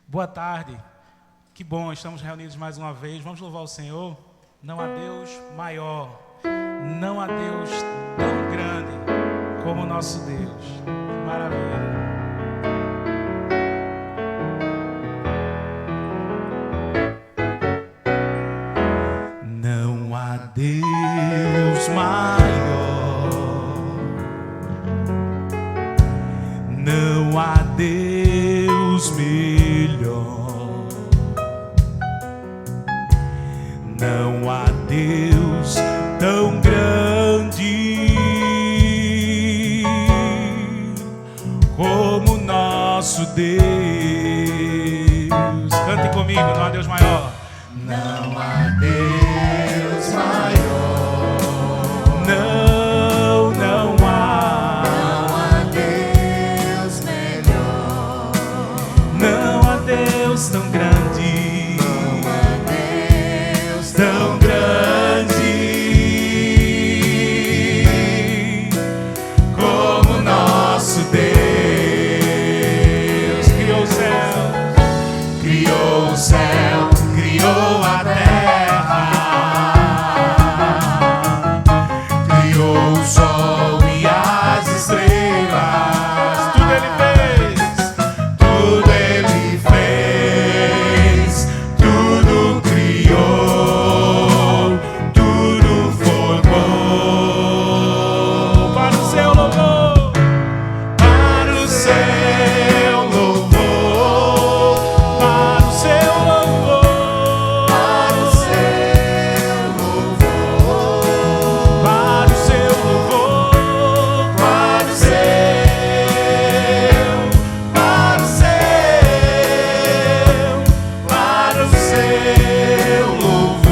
Boa tarde, que bom, estamos reunidos mais uma vez. Vamos louvar o Senhor. Não há Deus maior, não há Deus tão grande como o nosso Deus. Que maravilha. Não há Deus maior, não há Deus melhor, não há Deus tão grande como nosso Deus. Cante comigo, não há Deus maior. Não há Deus maior, não há. Não há Deus melhor, Não há Deus tão grande, não há Deus tão grande como nosso Deus. Criou o céu, criou o céu, criou a terra, criou o sol e as estrelas. Tudo Ele fez, tudo Ele fez, tudo criou, tudo formou para o seu louvor, para o seu louvor, para o seu louvor, para o seu louvor, para o seu louvor, para o seu louvor.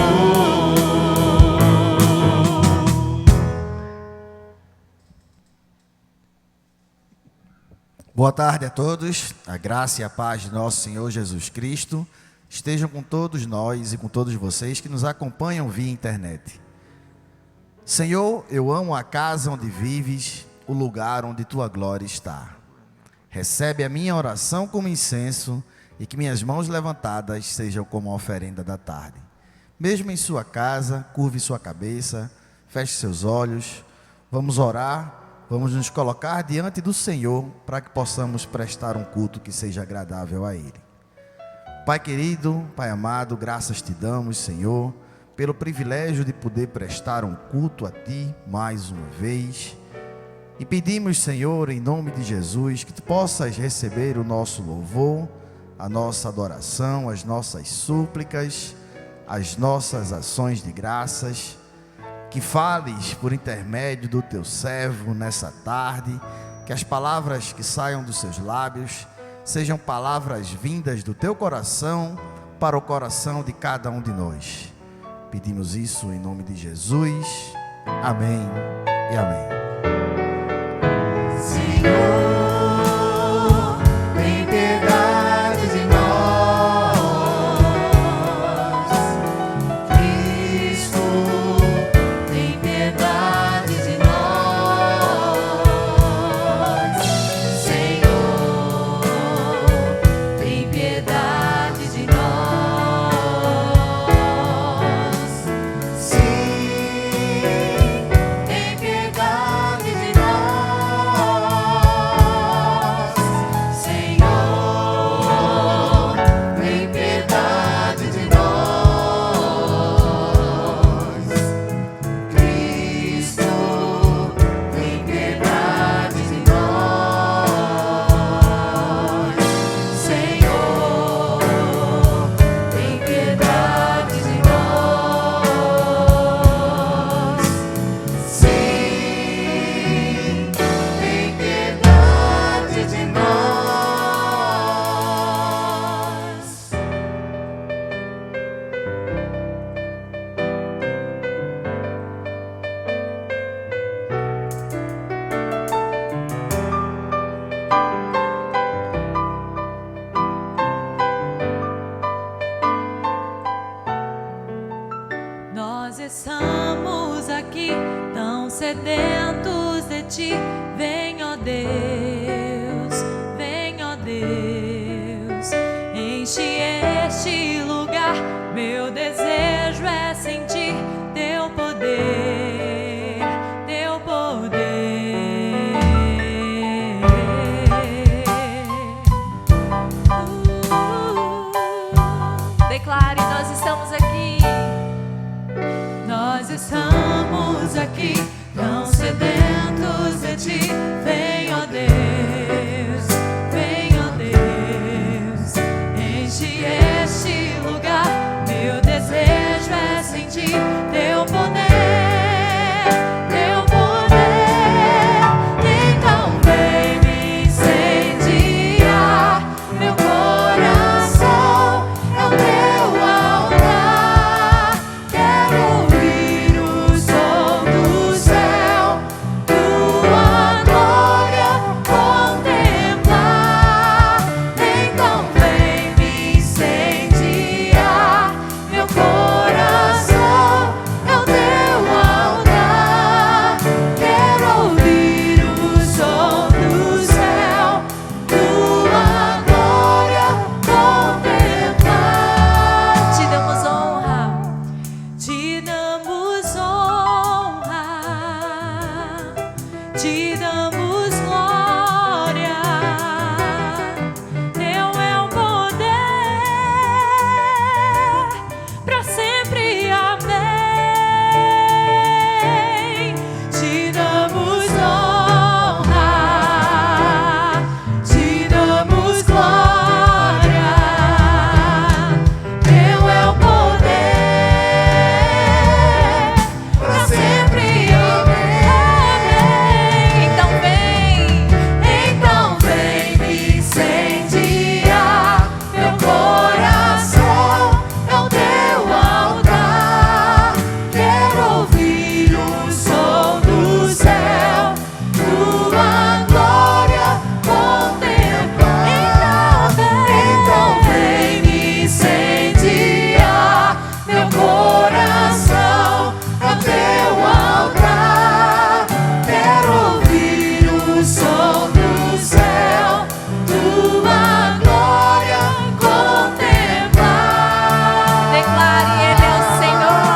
Boa tarde a todos, a graça e a paz de nosso Senhor Jesus Cristo estejam com todos nós e com todos vocês que nos acompanham via internet. Senhor, eu amo a casa onde vives, o lugar onde tua glória está. Recebe a minha oração como incenso e que minhas mãos levantadas sejam como a oferenda da tarde. Mesmo em sua casa, curve sua cabeça, feche seus olhos, vamos orar. Vamos nos colocar diante do Senhor para que possamos prestar um culto que seja agradável a Ele. Pai querido, Pai amado, graças te damos, Senhor, pelo privilégio de poder prestar um culto a Ti mais uma vez. E pedimos, Senhor, em nome de Jesus, que Tu possas receber o nosso louvor, a nossa adoração, as nossas súplicas, as nossas ações de graças. Que fales por intermédio do teu servo nessa tarde, que as palavras que saiam dos seus lábios sejam palavras vindas do teu coração para o coração de cada um de nós. Pedimos isso em nome de Jesus. Amém e amém. Senhor, tem piedade de nós. Cristo, tem piedade de nós. Senhor, tem piedade de nós. Sim, tem piedade de nós. Senhor, tem piedade de nós. Cristo, tem piedade de nós. Senhor, tem piedade de nós. Sim, tem piedade de nós. Nós estamos aqui tão sedentos de ti. Vem, ó Deus, vem, ó Deus. enche este lugar. Meu desejo é sentir teu poder, teu poder. Declare, nós estamos aqui. Nós estamos aqui, tão sedentos de ti. Vem, ó Deus, vem, ó Deus, enche este lugar. Meu desejo é sentir teu poder, teu poder. Então vem me incendiar. Meu coração é o teu altar. Quero ouvir o som do céu, tua glória contemplar. Então vem me incendiar. Meu coração é o teu altar. Quero ouvir o som do céu, tua glória contemplar. Te damos honra, te damos honra, te damos glória. Teu é o poder, pra sempre, amém. Te damos honra, te damos glória. Teu é o poder, pra sempre, amém. Então vem me incendiar. Meu coração é o teu altar. Quero ouvir o som do céu, tua glória contemplar. Então vem me incendiar. Meu coração é o teu altar. Quero ouvir o som do céu, tua glória contemplar. Declare, Ele é o Senhor.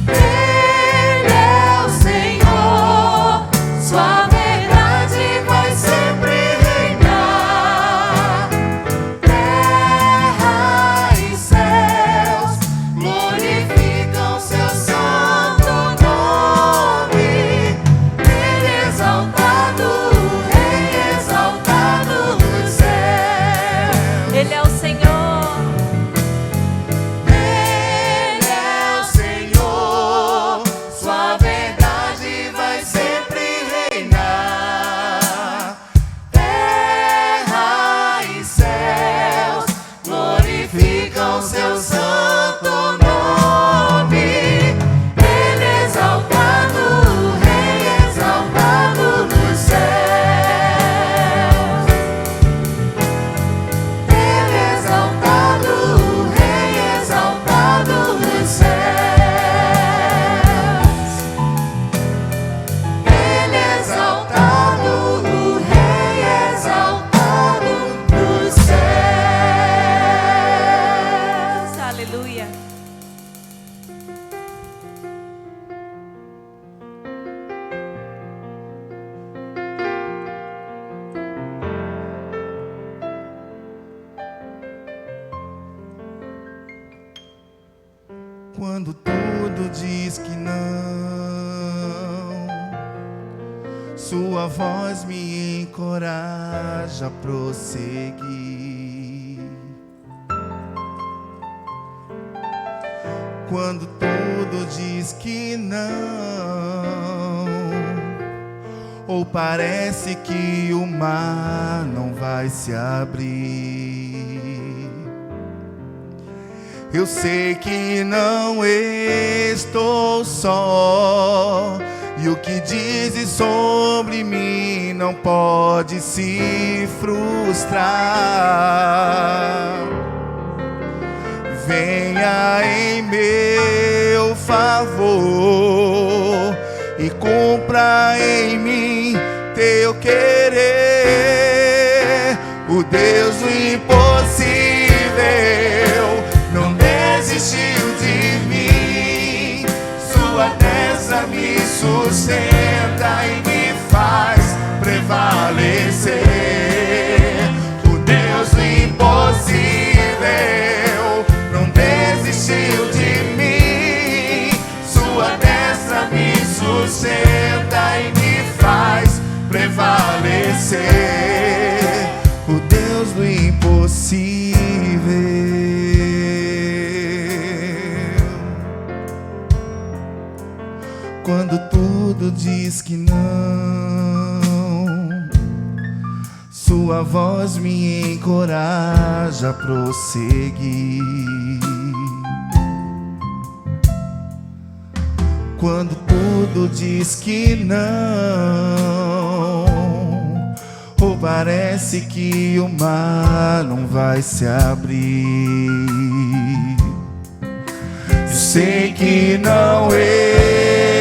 Ele é o Senhor. Sua verdade vai sempre reinar. Terra e céus glorificam seu santo nome. Ele exaltado, Rei exaltado no céu. Ele é o Senhor. Ele é o Senhor. Sua verdade vai sempre reinar. Terra e céus glorificam seu santo nome. Ele exaltado, Rei exaltado nos céus. Ele exaltado, Rei exaltado nos céus. Ele exaltado, o Rei exaltado nos céus. Aleluia. Quando tudo diz que não, sua voz me encoraja a prosseguir. Quando tudo diz que não, ou parece que o mar não vai se abrir, eu sei que não estou só, e o que dizes sobre mim não pode se frustrar. Venha em meu favor e cumpra em mim teu querer, o Deus do impossível sustenta e me faz prevalecer. O Deus do impossível não desistiu de mim. Sua destra me sustenta e me faz prevalecer. O Deus do impossível. Quando tudo diz que não, sua voz me encoraja a prosseguir. Quando tudo diz que não, ou parece que o mar não vai se abrir, eu sei que não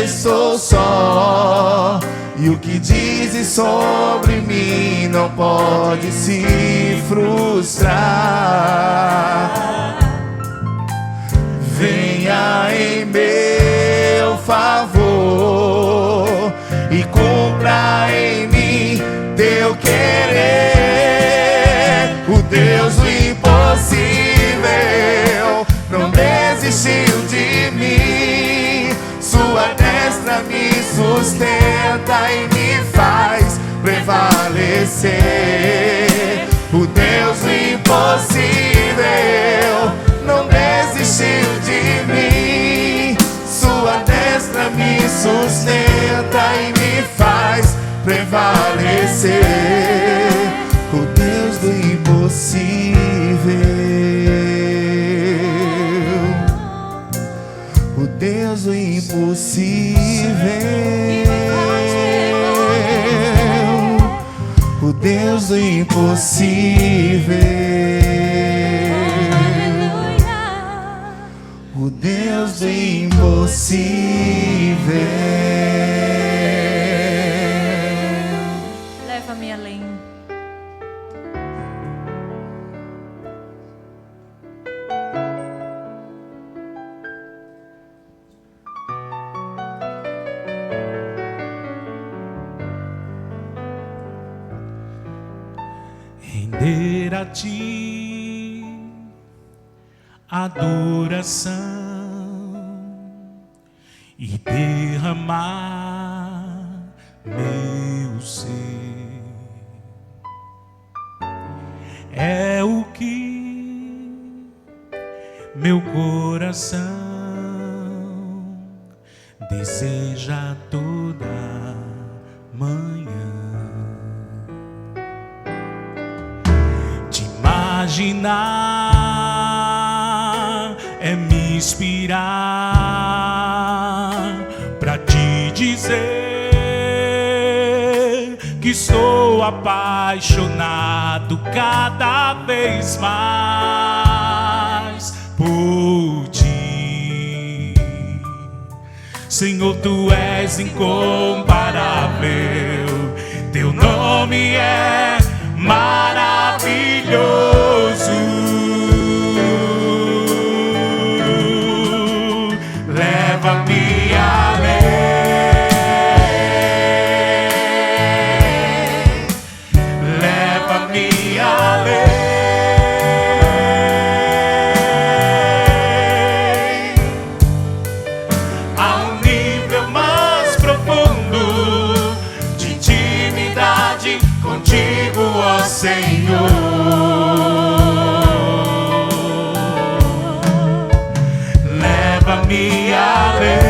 estou só, e o que dizes sobre mim não pode se frustrar. Venha em meu favor e cumpra em mim teu querer. O Deus do impossível não desistiu de mim. Sua destra me sustenta e me faz prevalecer. O Deus do impossível não desistiu de mim. Sua destra me sustenta e me faz prevalecer. O Deus do impossível. O Deus do impossível. O Deus do impossível. O Deus do impossível. Leva-me além. Render a ti adoração e derramar meu ser é o que meu coração deseja toda manhã. Imaginar é me inspirar pra te dizer que sou apaixonado cada vez mais por ti. Senhor, tu és incomparável, teu nome é maravilhoso. Leva-me além, leva-me além, a um nível mais profundo de intimidade contigo, ó Senhor. Leva-me além,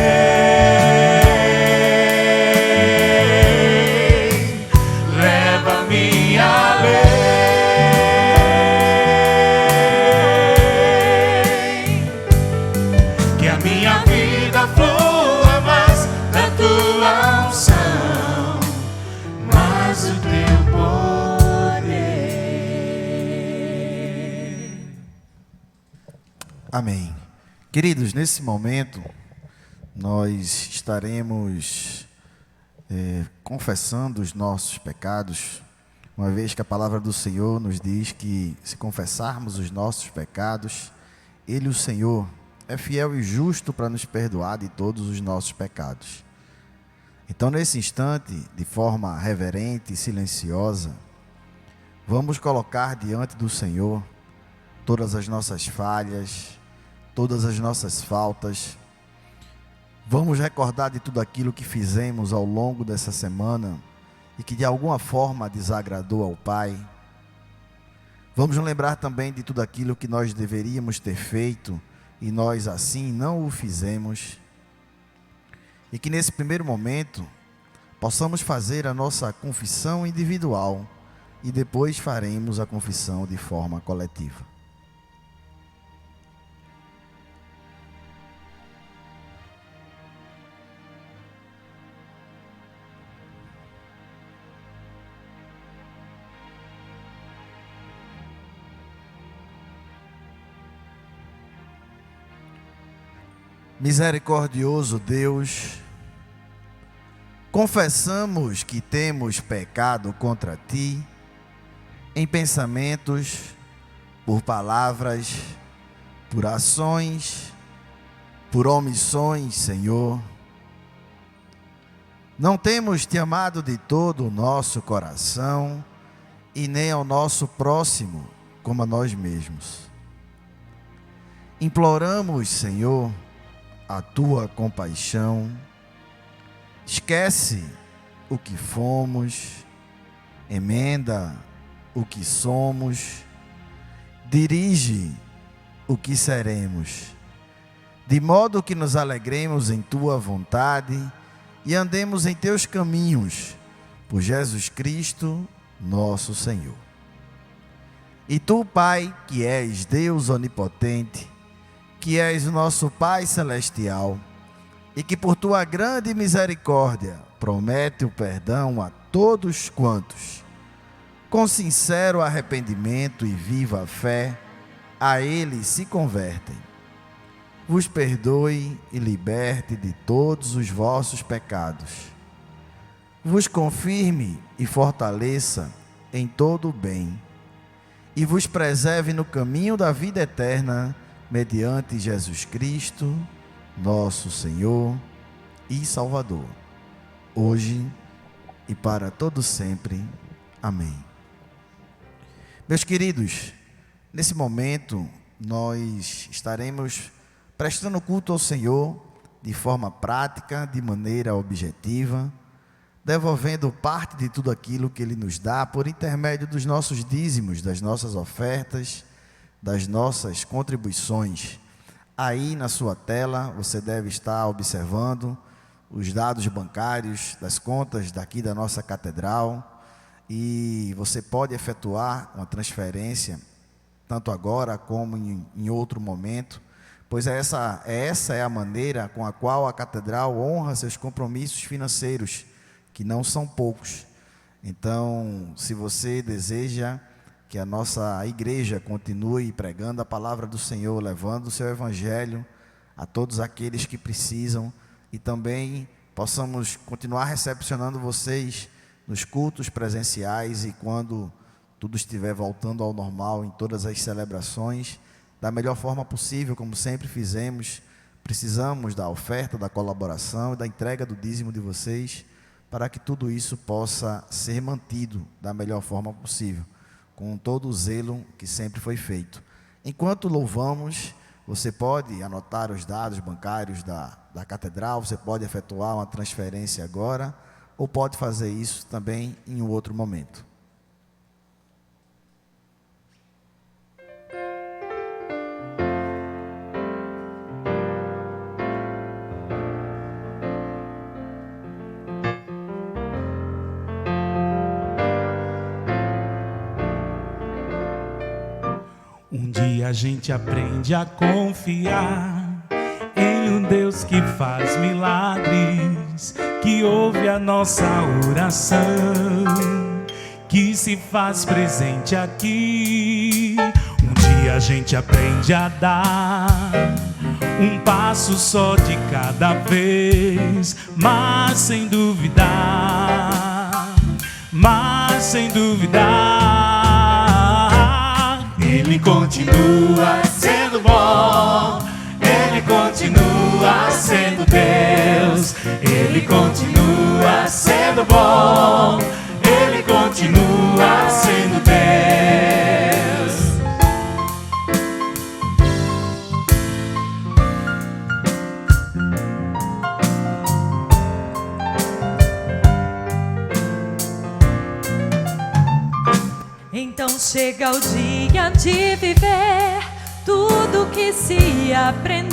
leva-me além, que a minha vida flua mais da tua unção, mais o teu poder. Amém. Queridos, nesse momento, nós estaremos confessando os nossos pecados, uma vez que a palavra do Senhor nos diz que se confessarmos os nossos pecados, Ele, o Senhor, é fiel e justo para nos perdoar de todos os nossos pecados. Então, nesse instante, de forma reverente e silenciosa, vamos colocar diante do Senhor todas as nossas falhas, todas as nossas faltas. Vamos recordar de tudo aquilo que fizemos ao longo dessa semana e que de alguma forma desagradou ao Pai. Vamos lembrar também de tudo aquilo que nós deveríamos ter feito e nós assim não o fizemos. E que nesse primeiro momento possamos fazer a nossa confissão individual e depois faremos a confissão de forma coletiva. Misericordioso Deus, confessamos que temos pecado contra Ti, em pensamentos, por palavras, por ações, por omissões, Senhor. Não temos Te amado de todo o nosso coração e nem ao nosso próximo como a nós mesmos. Imploramos, Senhor, a Tua compaixão. Esquece o que fomos, emenda o que somos, dirige o que seremos, de modo que nos alegremos em Tua vontade e andemos em Teus caminhos, por Jesus Cristo, nosso Senhor. E Tu, Pai, que és Deus onipotente, que és o nosso Pai celestial, e que por Tua grande misericórdia promete o perdão a todos quantos, com sincero arrependimento e viva fé, a Ele se convertem. Vos perdoe e liberte de todos os vossos pecados. Vos confirme e fortaleça em todo o bem, e vos preserve no caminho da vida eterna, mediante Jesus Cristo, nosso Senhor e Salvador, hoje e para todo sempre. Amém. Meus queridos, nesse momento nós estaremos prestando culto ao Senhor de forma prática, de maneira objetiva, devolvendo parte de tudo aquilo que Ele nos dá por intermédio dos nossos dízimos, das nossas ofertas, das nossas contribuições. Aí na sua tela você deve estar observando os dados bancários das contas daqui da nossa catedral, e você pode efetuar uma transferência tanto agora como em outro momento, pois essa é a maneira com a qual a catedral honra seus compromissos financeiros, que não são poucos. Então, se você deseja que a nossa igreja continue pregando a palavra do Senhor, levando o seu evangelho a todos aqueles que precisam, e também possamos continuar recepcionando vocês nos cultos presenciais e quando tudo estiver voltando ao normal em todas as celebrações, da melhor forma possível, como sempre fizemos. Precisamos da oferta, da colaboração e da entrega do dízimo de vocês, para que tudo isso possa ser mantido da melhor forma possível, com todo o zelo que sempre foi feito. Enquanto louvamos, você pode anotar os dados bancários da catedral, você pode efetuar uma transferência agora, ou pode fazer isso também em um outro momento. Um dia a gente aprende a confiar em um Deus que faz milagres, que ouve a nossa oração, que se faz presente aqui. Um dia a gente aprende a dar um passo só de cada vez, mas sem duvidar, Ele continua sendo bom, Ele continua sendo Deus, Ele continua Então chega o dia de viver tudo que se aprendeu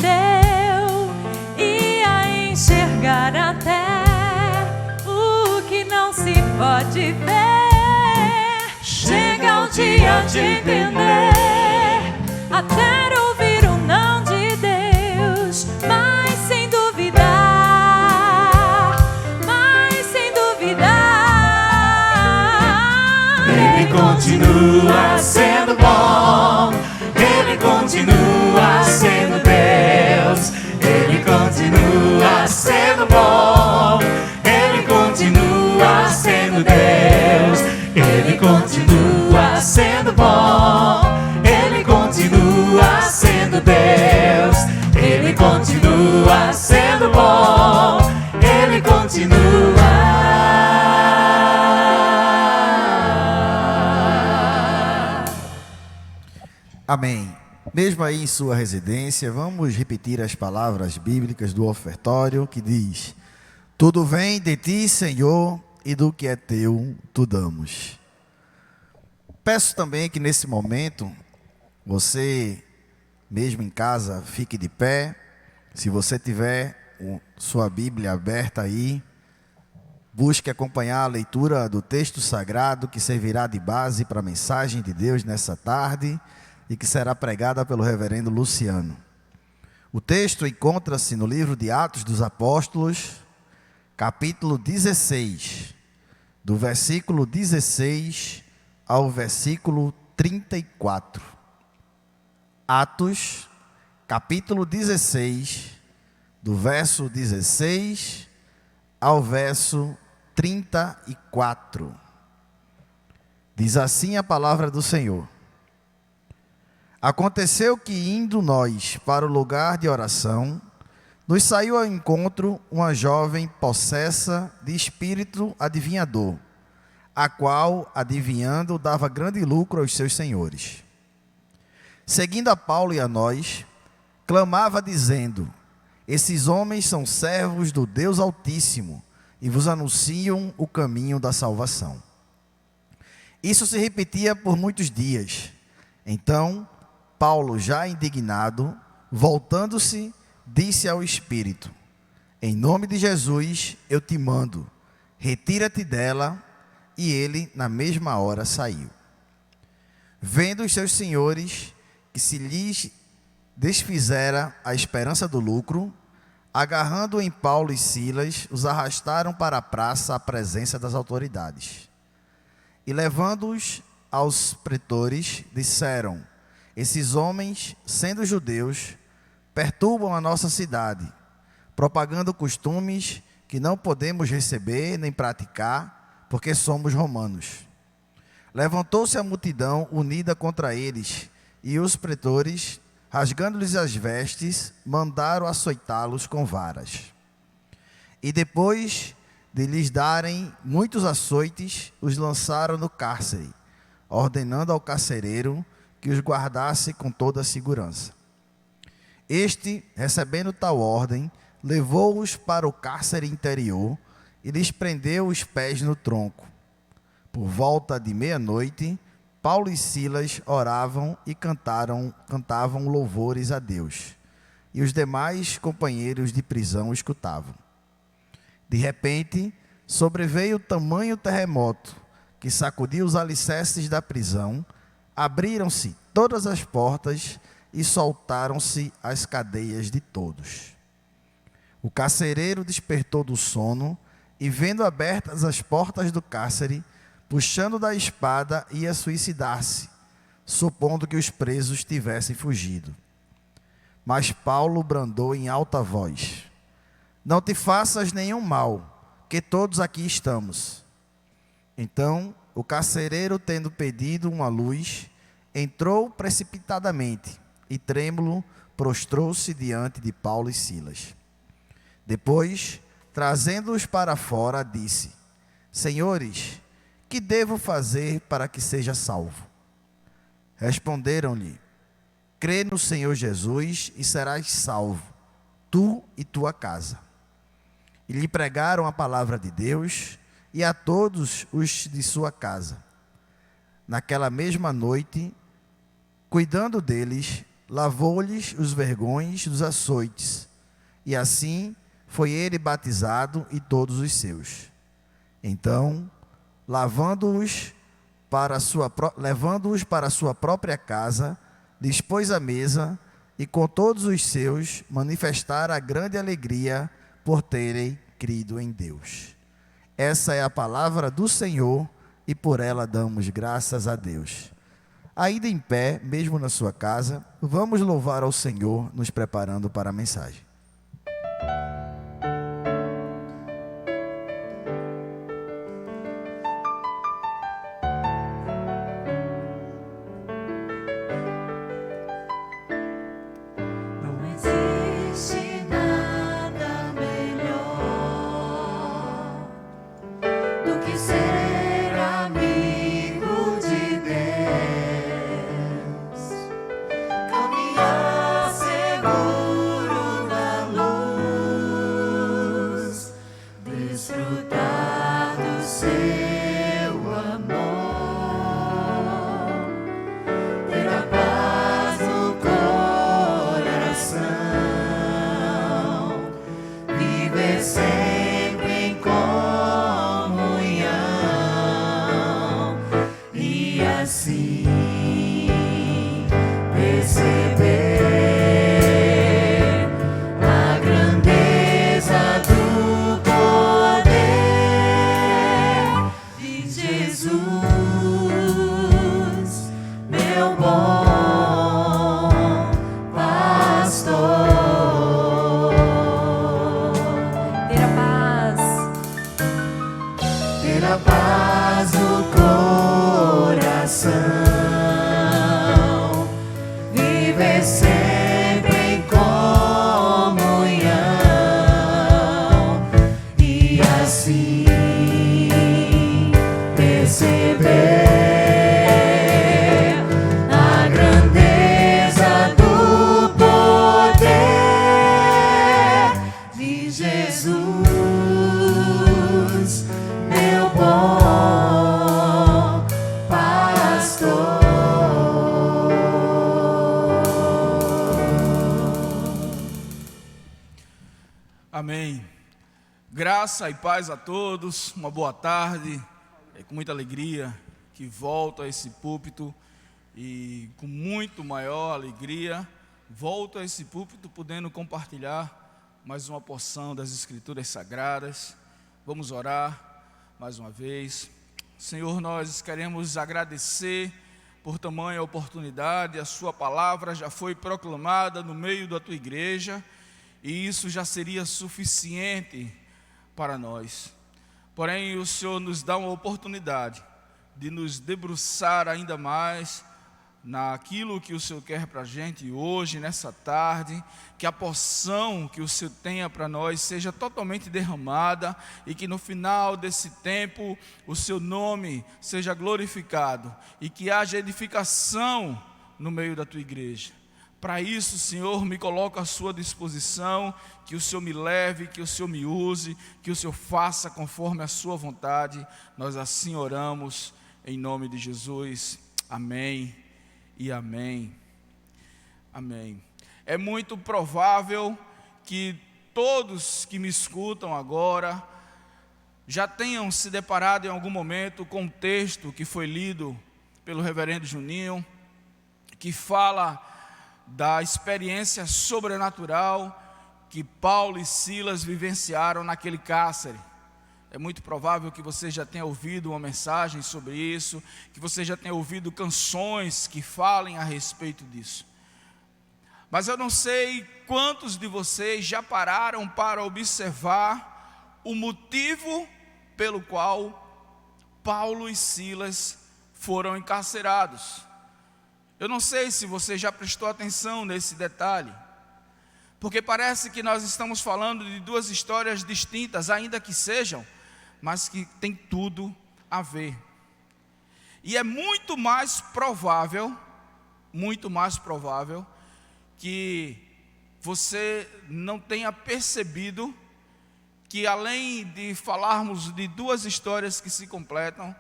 e a enxergar até o que não se pode ver. Chega o dia de entender, até ouvir o não de Deus, mas sem duvidar, Ele continua sendo bom, Ele continua sendo Deus, Ele continua sendo bom, Ele continua sendo Deus, Ele continua sendo bom, Ele continua sendo Deus, Ele continua sendo bom, Ele continua. Amém. Mesmo aí em sua residência, vamos repetir as palavras bíblicas do ofertório que diz: tudo vem de ti, Senhor, e do que é teu, tu damos. Peço também que nesse momento, você, mesmo em casa, fique de pé. Se você tiver sua Bíblia aberta aí, busque acompanhar a leitura do texto sagrado que servirá de base para a mensagem de Deus nessa tarde e que será pregada pelo reverendo Luciano. O texto encontra-se no livro de Atos dos Apóstolos, capítulo 16, do versículo 16 ao versículo 34. Atos, capítulo 16, do verso 16 ao verso 34. Diz assim a palavra do Senhor: aconteceu que, indo nós para o lugar de oração, nos saiu ao encontro uma jovem possessa de espírito adivinhador, a qual, adivinhando, dava grande lucro aos seus senhores. Seguindo a Paulo e a nós, clamava dizendo: esses homens são servos do Deus Altíssimo e vos anunciam o caminho da salvação. Isso se repetia por muitos dias. Então Paulo, já indignado, voltando-se, disse ao Espírito: em nome de Jesus eu te mando, retira-te dela. E ele na mesma hora saiu. Vendo os seus senhores que se lhes desfizera a esperança do lucro, agarrando em Paulo e Silas, os arrastaram para a praça à presença das autoridades. E levando-os aos pretores, disseram: esses homens, sendo judeus, perturbam a nossa cidade, propagando costumes que não podemos receber nem praticar, porque somos romanos. Levantou-se a multidão unida contra eles, e os pretores, rasgando-lhes as vestes, mandaram açoitá-los com varas. E depois de lhes darem muitos açoites, os lançaram no cárcere, ordenando ao carcereiro que os guardasse com toda a segurança. Este, recebendo tal ordem, levou-os para o cárcere interior e lhes prendeu os pés no tronco. Por volta de meia-noite, Paulo e Silas oravam e cantavam louvores a Deus, e os demais companheiros de prisão escutavam. De repente, sobreveio tamanho terremoto que sacudiu os alicerces da prisão, abriram-se todas as portas e soltaram-se as cadeias de todos. O carcereiro despertou do sono e, vendo abertas as portas do cárcere, puxando da espada, ia suicidar-se, supondo que os presos tivessem fugido. Mas Paulo bradou em alta voz: não te faças nenhum mal, que todos aqui estamos. Então o carcereiro, tendo pedido uma luz, entrou precipitadamente e, trêmulo, prostrou-se diante de Paulo e Silas. Depois, trazendo-os para fora, disse: senhores, que devo fazer para que seja salvo? Responderam-lhe: crê no Senhor Jesus e serás salvo, tu e tua casa. E lhe pregaram a palavra de Deus e a todos os de sua casa. naquela mesma noite, cuidando deles, lavou-lhes os vergões dos açoites, e assim foi ele batizado e todos os seus. Então, levando-os para a sua própria casa, lhes pôs a mesa, e com todos os seus manifestaram a grande alegria por terem crido em Deus. Essa é a palavra do Senhor, e por ela damos graças a Deus. Ainda em pé, mesmo na sua casa, vamos louvar ao Senhor, nos preparando para a mensagem. Não existe nada melhor do que ser amigo de Deus, caminhar seguro na luz, desfrutar do seu amor, ter a paz no coração, viver sempre em comunhão e assim perceber a grandeza do poder de Jesus, meu bom pastor. Ter a paz no coração, viver sempre em comunhão e assim perceber a grandeza do poder de Jesus, meu bom pastor. Amém. Graça e paz a todos, uma boa tarde. É com muita alegria que volto a esse púlpito e com muito maior alegria volto a esse púlpito podendo compartilhar mais uma porção das Escrituras Sagradas. Vamos orar mais uma vez. Senhor, nós queremos agradecer por tamanha oportunidade. A sua palavra já foi proclamada no meio da tua igreja e isso já seria suficiente para nós. Porém, o Senhor nos dá uma oportunidade de nos debruçar ainda mais naquilo que o Senhor quer para a gente hoje, nessa tarde, que a porção que o Senhor tenha para nós seja totalmente derramada e que no final desse tempo o Seu nome seja glorificado e que haja edificação no meio da Tua igreja. Para isso, Senhor, me coloco à sua disposição, que o Senhor me leve, que o Senhor me use, que o Senhor faça conforme a sua vontade. Nós assim oramos em nome de Jesus. Amém e amém. Amém. É muito provável que todos que me escutam agora já tenham se deparado em algum momento com um texto que foi lido pelo reverendo Juninho, que fala da experiência sobrenatural que Paulo e Silas vivenciaram naquele cárcere. É muito provável que você já tenha ouvido uma mensagem sobre isso, que você já tenha ouvido canções que falem a respeito disso. Mas eu não sei quantos de vocês já pararam para observar o motivo pelo qual Paulo e Silas foram encarcerados. Eu não sei se você já prestou atenção nesse detalhe, porque parece que nós estamos falando de duas histórias distintas, ainda que sejam, mas que tem tudo a ver. E é muito mais provável que você não tenha percebido que além de falarmos de duas histórias que se completam,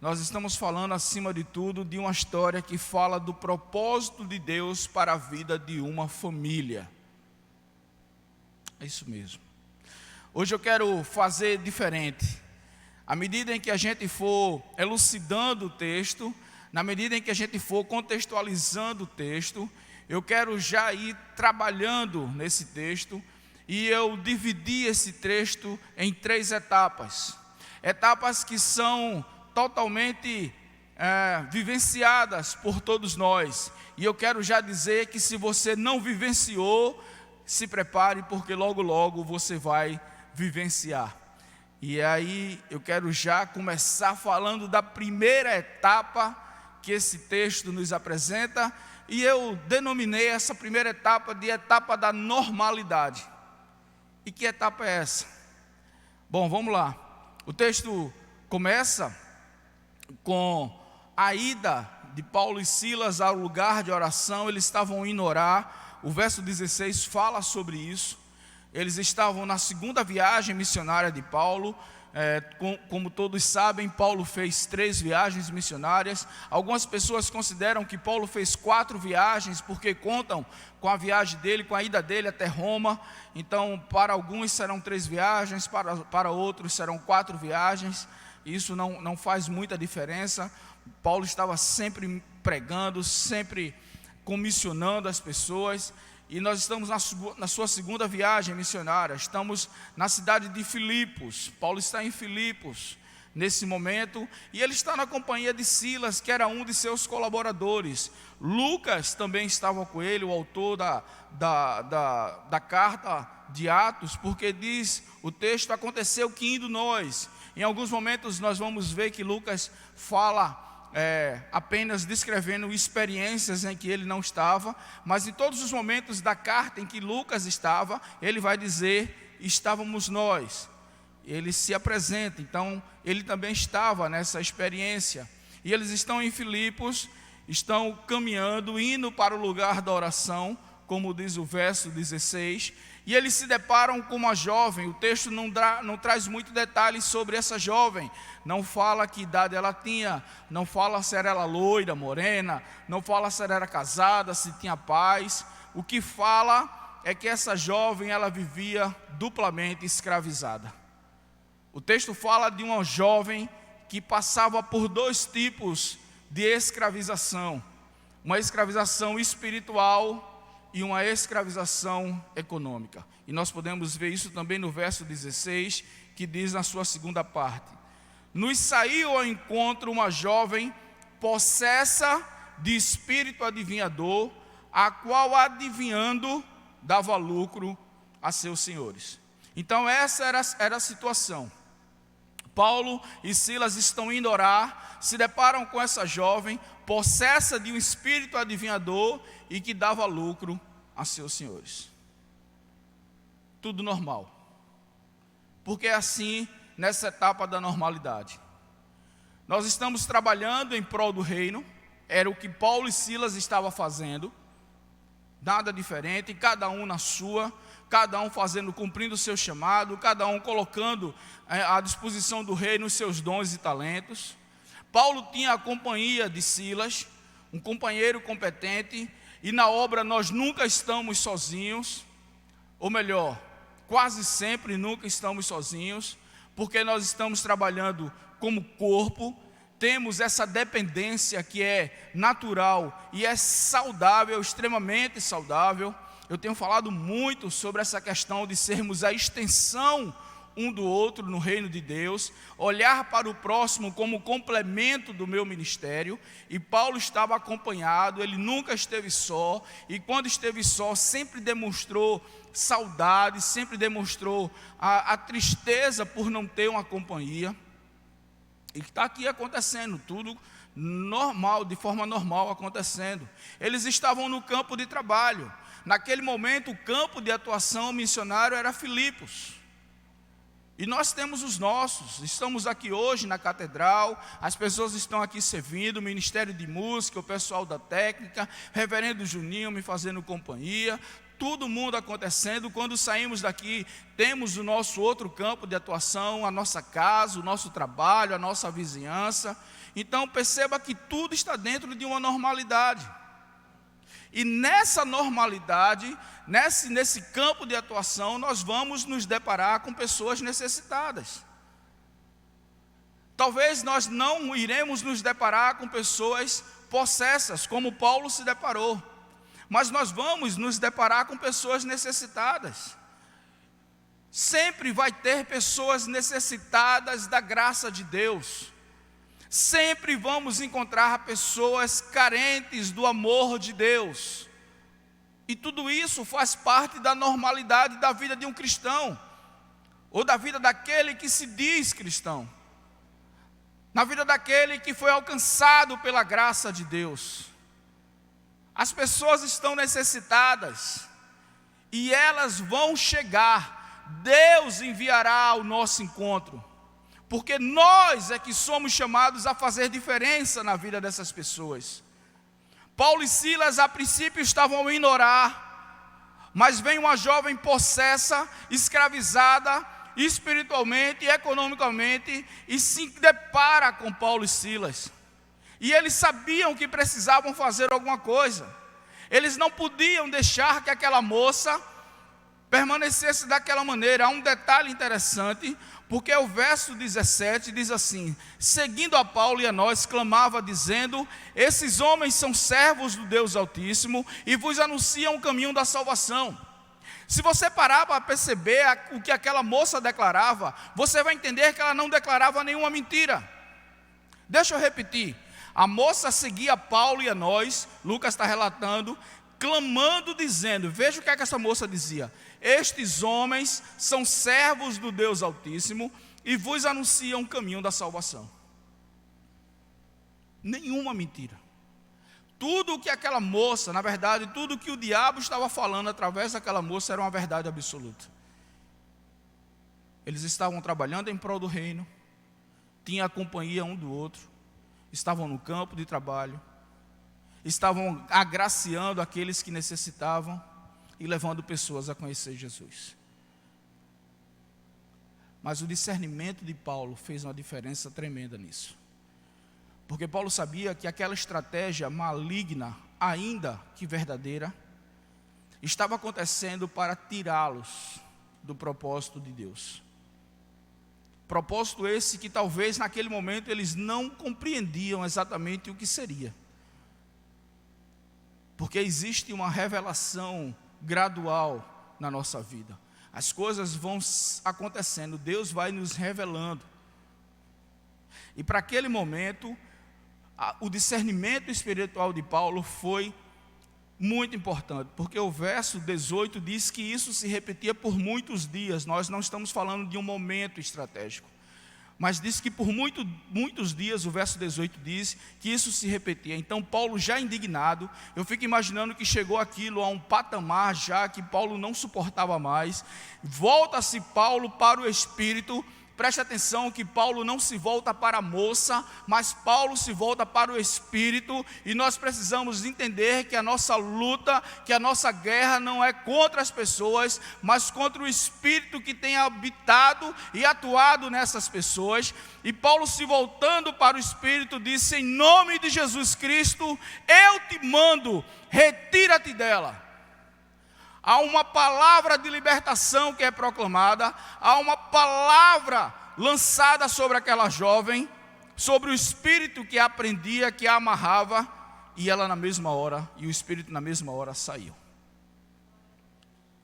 nós estamos falando, acima de tudo, de uma história que fala do propósito de Deus para a vida de uma família. É isso mesmo. Hoje eu quero fazer diferente. À medida em que a gente for elucidando o texto, na medida em que a gente for contextualizando o texto, eu quero já ir trabalhando nesse texto, e eu dividi esse texto em 3 etapas. Etapas que são totalmente vivenciadas por todos nós. E eu quero já dizer que se você não vivenciou, se prepare, porque logo logo você vai vivenciar. E aí eu quero já começar falando da primeira etapa que esse texto nos apresenta, e eu denominei essa primeira etapa de etapa da normalidade. E que etapa é essa? Bom, vamos lá. O texto começa com a ida de Paulo e Silas ao lugar de oração. Eles estavam indo orar. O verso 16 fala sobre isso. Eles estavam na segunda viagem missionária de Paulo. Como todos sabem, Paulo fez 3 viagens missionárias. Algumas pessoas consideram que Paulo fez 4 viagens, porque contam com a viagem dele, com a ida dele até Roma. Então, para alguns serão 3 viagens, para outros serão 4 viagens. Isso não faz muita diferença. Paulo estava sempre pregando, sempre comissionando as pessoas. E nós estamos na sua segunda viagem missionária. Estamos na cidade de Filipos. Paulo está em Filipos nesse momento, e ele está na companhia de Silas, que era um de seus colaboradores. Lucas também estava com ele, o autor da carta de Atos, porque diz o texto: aconteceu que indo nós. Em alguns momentos nós vamos ver que Lucas fala apenas descrevendo experiências em que ele não estava, mas em todos os momentos da carta em que Lucas estava, ele vai dizer: estávamos nós. Ele se apresenta, então ele também estava nessa experiência. E eles estão em Filipos, estão caminhando, indo para o lugar da oração, como diz o verso 16, e eles se deparam com uma jovem. O texto não traz muito detalhes sobre essa jovem, não fala que idade ela tinha, não fala se era ela loira, morena, não fala se ela era casada, se tinha pais. O que fala é que essa jovem, ela vivia duplamente escravizada. O texto fala de uma jovem que passava por 2 tipos de escravização: uma escravização espiritual e uma escravização econômica. E nós podemos ver isso também no verso 16, que diz na sua segunda parte: nos saiu ao encontro uma jovem possessa de espírito adivinhador, a qual, adivinhando, dava lucro a seus senhores. Então essa era a situação. Paulo e Silas estão indo orar, se deparam com essa jovem possessa de um espírito adivinhador e que dava lucro a seus senhores. Tudo normal, porque é assim nessa etapa da normalidade. Nós estamos trabalhando em prol do reino, era o que Paulo e Silas estavam fazendo, nada diferente, cada um na sua, cada um cumprindo o seu chamado, cada um colocando à disposição do reino os seus dons e talentos. Paulo tinha a companhia de Silas, um companheiro competente, e na obra nós nunca estamos sozinhos, ou melhor, quase sempre nunca estamos sozinhos, porque nós estamos trabalhando como corpo, temos essa dependência que é natural e é saudável, extremamente saudável. Eu tenho falado muito sobre essa questão de sermos a extensão um do outro no reino de Deus, olhar para o próximo como complemento do meu ministério. E Paulo estava acompanhado, ele nunca esteve só, e quando esteve só sempre demonstrou saudade, sempre demonstrou a tristeza por não ter uma companhia. E está aqui acontecendo tudo normal, de forma normal acontecendo. Eles estavam no campo de trabalho. Naquele momento o campo de atuação missionário era Filipos. E nós temos os nossos, estamos aqui hoje na catedral, as pessoas estão aqui servindo, o Ministério de Música, o pessoal da técnica, Reverendo Juninho me fazendo companhia, todo mundo acontecendo. Quando saímos daqui, temos o nosso outro campo de atuação, a nossa casa, o nosso trabalho, a nossa vizinhança. Então perceba que tudo está dentro de uma normalidade. E nessa normalidade, nesse campo de atuação, nós vamos nos deparar com pessoas necessitadas. Talvez nós não iremos nos deparar com pessoas possessas, como Paulo se deparou. Mas nós vamos nos deparar com pessoas necessitadas. Sempre vai ter pessoas necessitadas da graça de Deus. Sempre vamos encontrar pessoas carentes do amor de Deus. E tudo isso faz parte da normalidade da vida de um cristão, ou da vida daquele que se diz cristão, na vida daquele que foi alcançado pela graça de Deus. As pessoas estão necessitadas e elas vão chegar. Deus enviará ao nosso encontro, porque nós é que somos chamados a fazer diferença na vida dessas pessoas. Paulo e Silas a princípio estavam indo orar, mas vem uma jovem possessa, escravizada espiritualmente e economicamente, e se depara com Paulo e Silas. E eles sabiam que precisavam fazer alguma coisa. Eles não podiam deixar que aquela moça permanecesse daquela maneira. Há um detalhe interessante, porque o verso 17 diz assim: seguindo a Paulo e a nós, clamava dizendo: esses homens são servos do Deus Altíssimo e vos anunciam o caminho da salvação. Se você parar para perceber o que aquela moça declarava, você vai entender que ela não declarava nenhuma mentira. Deixa eu repetir. A moça seguia a Paulo e a nós, Lucas está relatando, clamando, dizendo, veja o que é que essa moça dizia: estes homens são servos do Deus Altíssimo e vos anunciam o caminho da salvação. Nenhuma mentira. Tudo o que aquela moça, na verdade, tudo o que o diabo estava falando através daquela moça era uma verdade absoluta. Eles estavam trabalhando em prol do reino, tinham a companhia um do outro, estavam no campo de trabalho, estavam agraciando aqueles que necessitavam e levando pessoas a conhecer Jesus. Mas o discernimento de Paulo fez uma diferença tremenda nisso. Porque Paulo sabia que aquela estratégia maligna, ainda que verdadeira, estava acontecendo para tirá-los do propósito de Deus. Propósito esse que talvez naquele momento eles não compreendiam exatamente o que seria. Porque existe uma revelação gradual na nossa vida. As coisas vão acontecendo, Deus vai nos revelando. E para aquele momento, o discernimento espiritual de Paulo foi muito importante, porque o verso 18 diz que isso se repetia por muitos dias. Nós não estamos falando de um momento estratégico, mas diz que por muitos dias, o verso 18 diz que isso se repetia. Então Paulo, já indignado, eu fico imaginando que chegou aquilo a um patamar já que Paulo não suportava mais. Volta-se Paulo para o Espírito. Preste atenção que Paulo não se volta para a moça, mas Paulo se volta para o Espírito. E nós precisamos entender que a nossa luta, que a nossa guerra não é contra as pessoas, mas contra o Espírito que tem habitado e atuado nessas pessoas. E Paulo, se voltando para o Espírito, disse: em nome de Jesus Cristo, eu te mando, retira-te dela. Há uma palavra de libertação que é proclamada, há uma palavra lançada sobre aquela jovem, sobre o espírito que a prendia, que a amarrava, e ela na mesma hora, e o espírito na mesma hora saiu.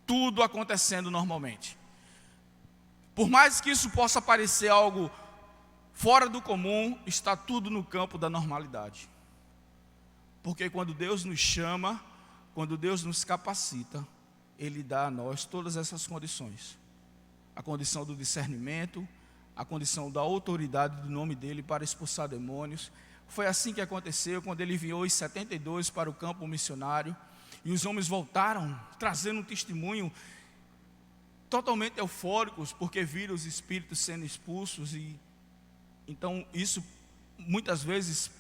Tudo acontecendo normalmente. Por mais que isso possa parecer algo fora do comum, está tudo no campo da normalidade. Porque quando Deus nos chama, quando Deus nos capacita, Ele dá a nós todas essas condições. A condição do discernimento, a condição da autoridade do nome dEle para expulsar demônios. Foi assim que aconteceu quando Ele enviou os 72 para o campo missionário. E os homens voltaram, trazendo um testemunho totalmente eufóricos, porque viram os espíritos sendo expulsos. E então isso, muitas vezes,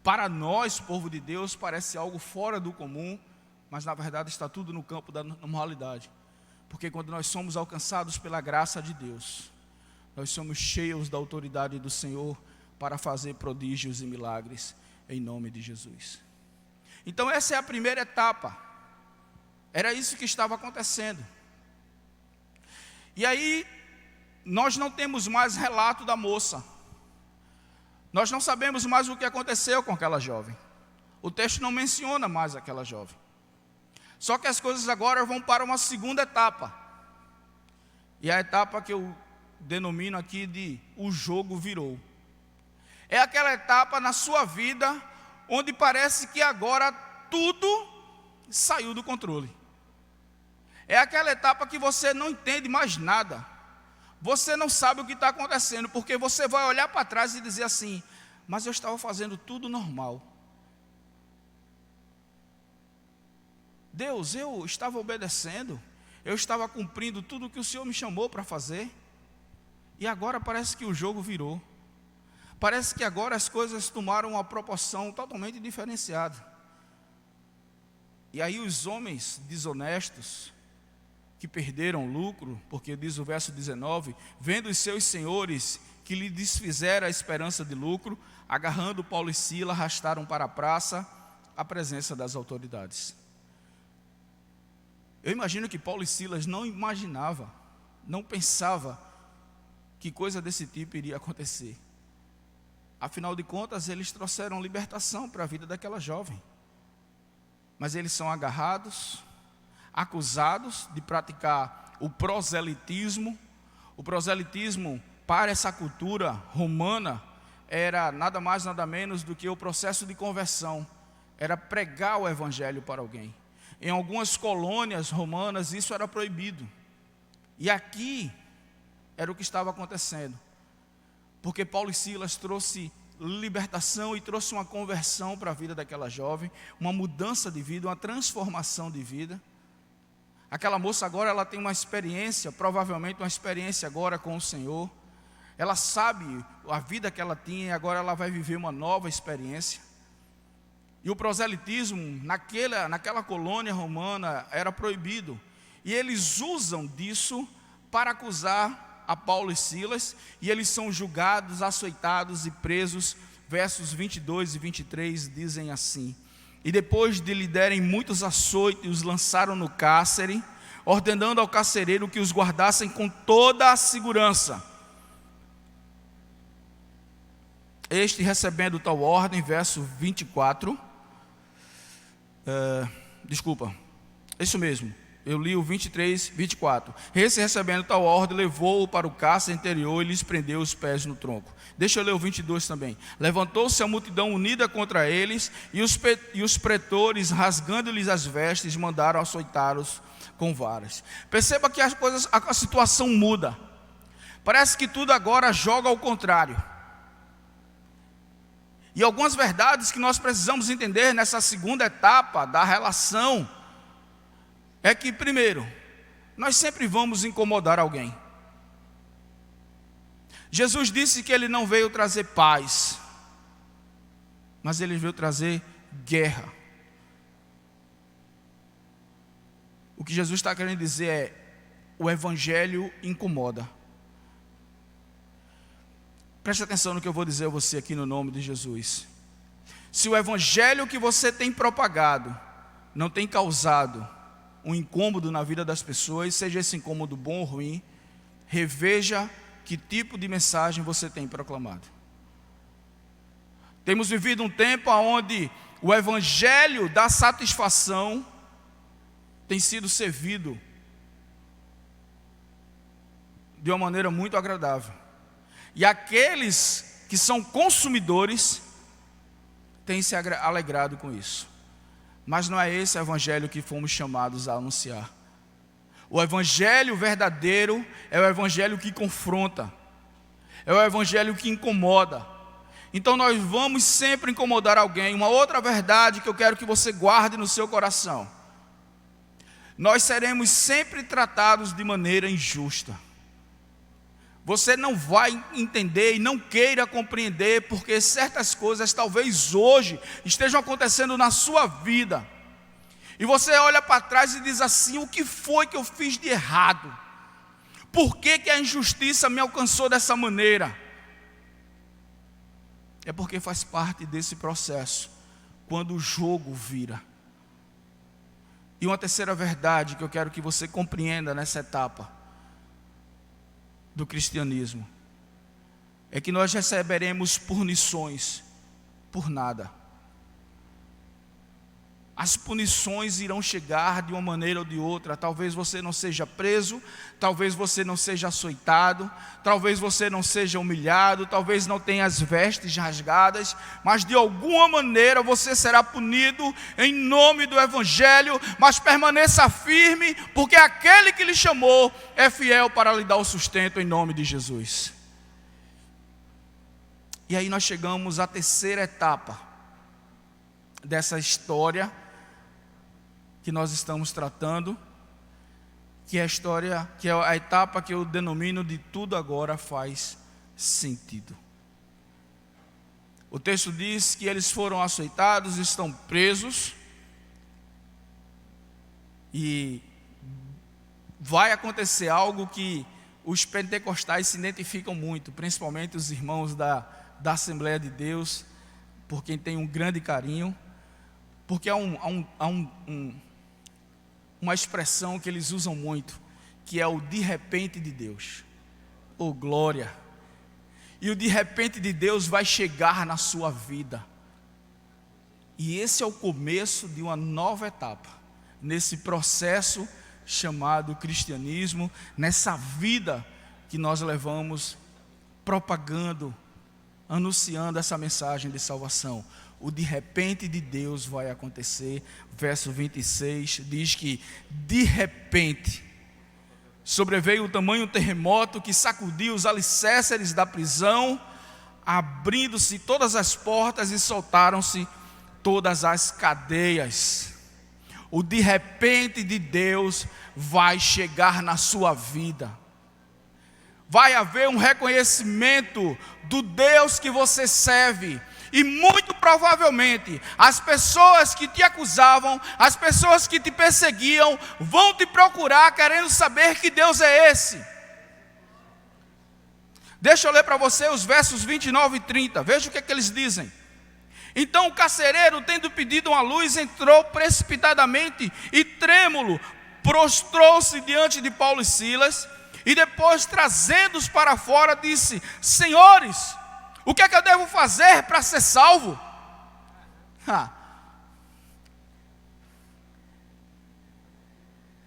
para nós, povo de Deus, parece algo fora do comum. mas na verdade está tudo no campo da normalidade. Porque quando nós somos alcançados pela graça de Deus, nós somos cheios da autoridade do Senhor para fazer prodígios e milagres em nome de Jesus. Então essa é a primeira etapa. Era isso que estava acontecendo. E aí, nós não temos mais relato da moça. Nós não sabemos mais o que aconteceu com aquela jovem. O texto não menciona mais aquela jovem. Só que as coisas agora vão para uma segunda etapa. E a etapa que eu denomino aqui de o jogo virou. É aquela etapa na sua vida onde parece que agora tudo saiu do controle. É aquela etapa que você não entende mais nada. Você não sabe o que está acontecendo, porque você vai olhar para trás e dizer assim: mas eu estava fazendo tudo normal. Deus, eu estava obedecendo, eu estava cumprindo tudo o que o Senhor me chamou para fazer, e agora parece que o jogo virou. Parece que agora as coisas tomaram uma proporção totalmente diferenciada. E aí os homens desonestos, que perderam lucro, porque diz o verso 19, vendo os seus senhores que lhe desfizeram a esperança de lucro, agarrando Paulo e Silas, arrastaram para a praça a presença das autoridades. Eu imagino que Paulo e Silas não imaginava, não pensava que coisa desse tipo iria acontecer. Afinal de contas, eles trouxeram libertação para a vida daquela jovem. Mas eles são agarrados, acusados de praticar o proselitismo. O proselitismo, para essa cultura romana, era nada mais, nada menos do que o processo de conversão. Era pregar o evangelho para alguém. Em algumas colônias romanas isso era proibido. E aqui era o que estava acontecendo. Porque Paulo e Silas trouxe libertação e trouxe uma conversão para a vida daquela jovem, uma mudança de vida, uma transformação de vida. Aquela moça agora ela tem uma experiência, provavelmente uma experiência agora com o Senhor. Ela sabe a vida que ela tinha e agora ela vai viver uma nova experiência. E o proselitismo naquela colônia romana era proibido. E eles usam disso para acusar a Paulo e Silas, e eles são julgados, açoitados e presos. Versos 22 e 23 dizem assim: e depois de lhe derem muitos açoites, os lançaram no cárcere, ordenando ao carcereiro que os guardassem com toda a segurança. Este, recebendo tal ordem, verso 24, isso mesmo, eu li o 23, 24. Esse, recebendo tal ordem, levou-o para o cárcere interior e lhes prendeu os pés no tronco. Deixa eu ler o 22 também. Levantou-se a multidão unida contra eles, e os pretores, rasgando-lhes as vestes, mandaram açoitá-los com varas. Perceba que a situação muda. Parece que tudo agora joga ao contrário. E algumas verdades que nós precisamos entender nessa segunda etapa da relação é que, primeiro, nós sempre vamos incomodar alguém. Jesus disse que Ele não veio trazer paz, mas Ele veio trazer guerra. O que Jesus está querendo dizer é: o Evangelho incomoda. Preste atenção no que eu vou dizer a você aqui no nome de Jesus. Se o Evangelho que você tem propagado não tem causado um incômodo na vida das pessoas, seja esse incômodo bom ou ruim, reveja que tipo de mensagem você tem proclamado. Temos vivido um tempo onde o evangelho da satisfação tem sido servido de uma maneira muito agradável. E aqueles que são consumidores têm se alegrado com isso. Mas não é esse evangelho que fomos chamados a anunciar. O evangelho verdadeiro é o evangelho que confronta, é o evangelho que incomoda. Então nós vamos sempre incomodar alguém. Uma outra verdade que eu quero que você guarde no seu coração: nós seremos sempre tratados de maneira injusta. Você não vai entender e não queira compreender, porque certas coisas talvez hoje estejam acontecendo na sua vida. E você olha para trás e diz assim: o que foi que eu fiz de errado? Por que a injustiça me alcançou dessa maneira? É porque faz parte desse processo, quando o jogo vira. E uma terceira verdade que eu quero que você compreenda nessa etapa do cristianismo é que nós receberemos punições por nada. As punições irão chegar de uma maneira ou de outra. Talvez você não seja preso, talvez você não seja açoitado, talvez você não seja humilhado, talvez não tenha as vestes rasgadas, mas de alguma maneira você será punido em nome do Evangelho. Mas permaneça firme, porque aquele que lhe chamou é fiel para lhe dar o sustento em nome de Jesus. E aí nós chegamos à terceira etapa dessa história que nós estamos tratando, que é a história, que é a etapa que eu denomino de tudo agora faz sentido. O texto diz que eles foram açoitados, estão presos, e vai acontecer algo que os pentecostais se identificam muito, principalmente os irmãos da Assembleia de Deus, por quem tem um grande carinho, porque há uma expressão que eles usam muito, que é o de repente de Deus. Oh, glória! E o de repente de Deus vai chegar na sua vida. E esse é o começo de uma nova etapa, nesse processo chamado cristianismo, nessa vida que nós levamos propagando, anunciando essa mensagem de salvação. O de repente de Deus vai acontecer. Verso 26 diz que de repente sobreveio o tamanho terremoto que sacudiu os alicerces da prisão, abrindo-se todas as portas e soltaram-se todas as cadeias. O de repente de Deus vai chegar na sua vida. Vai haver um reconhecimento do Deus que você serve. E muito provavelmente, as pessoas que te acusavam, as pessoas que te perseguiam, vão te procurar querendo saber que Deus é esse. Deixa eu ler para você os versos 29 e 30. Veja o que eles dizem. Então o carcereiro, tendo pedido uma luz, entrou precipitadamente e trêmulo, prostrou-se diante de Paulo e Silas, e depois, trazendo-os para fora, disse: Senhores, o que é que eu devo fazer para ser salvo?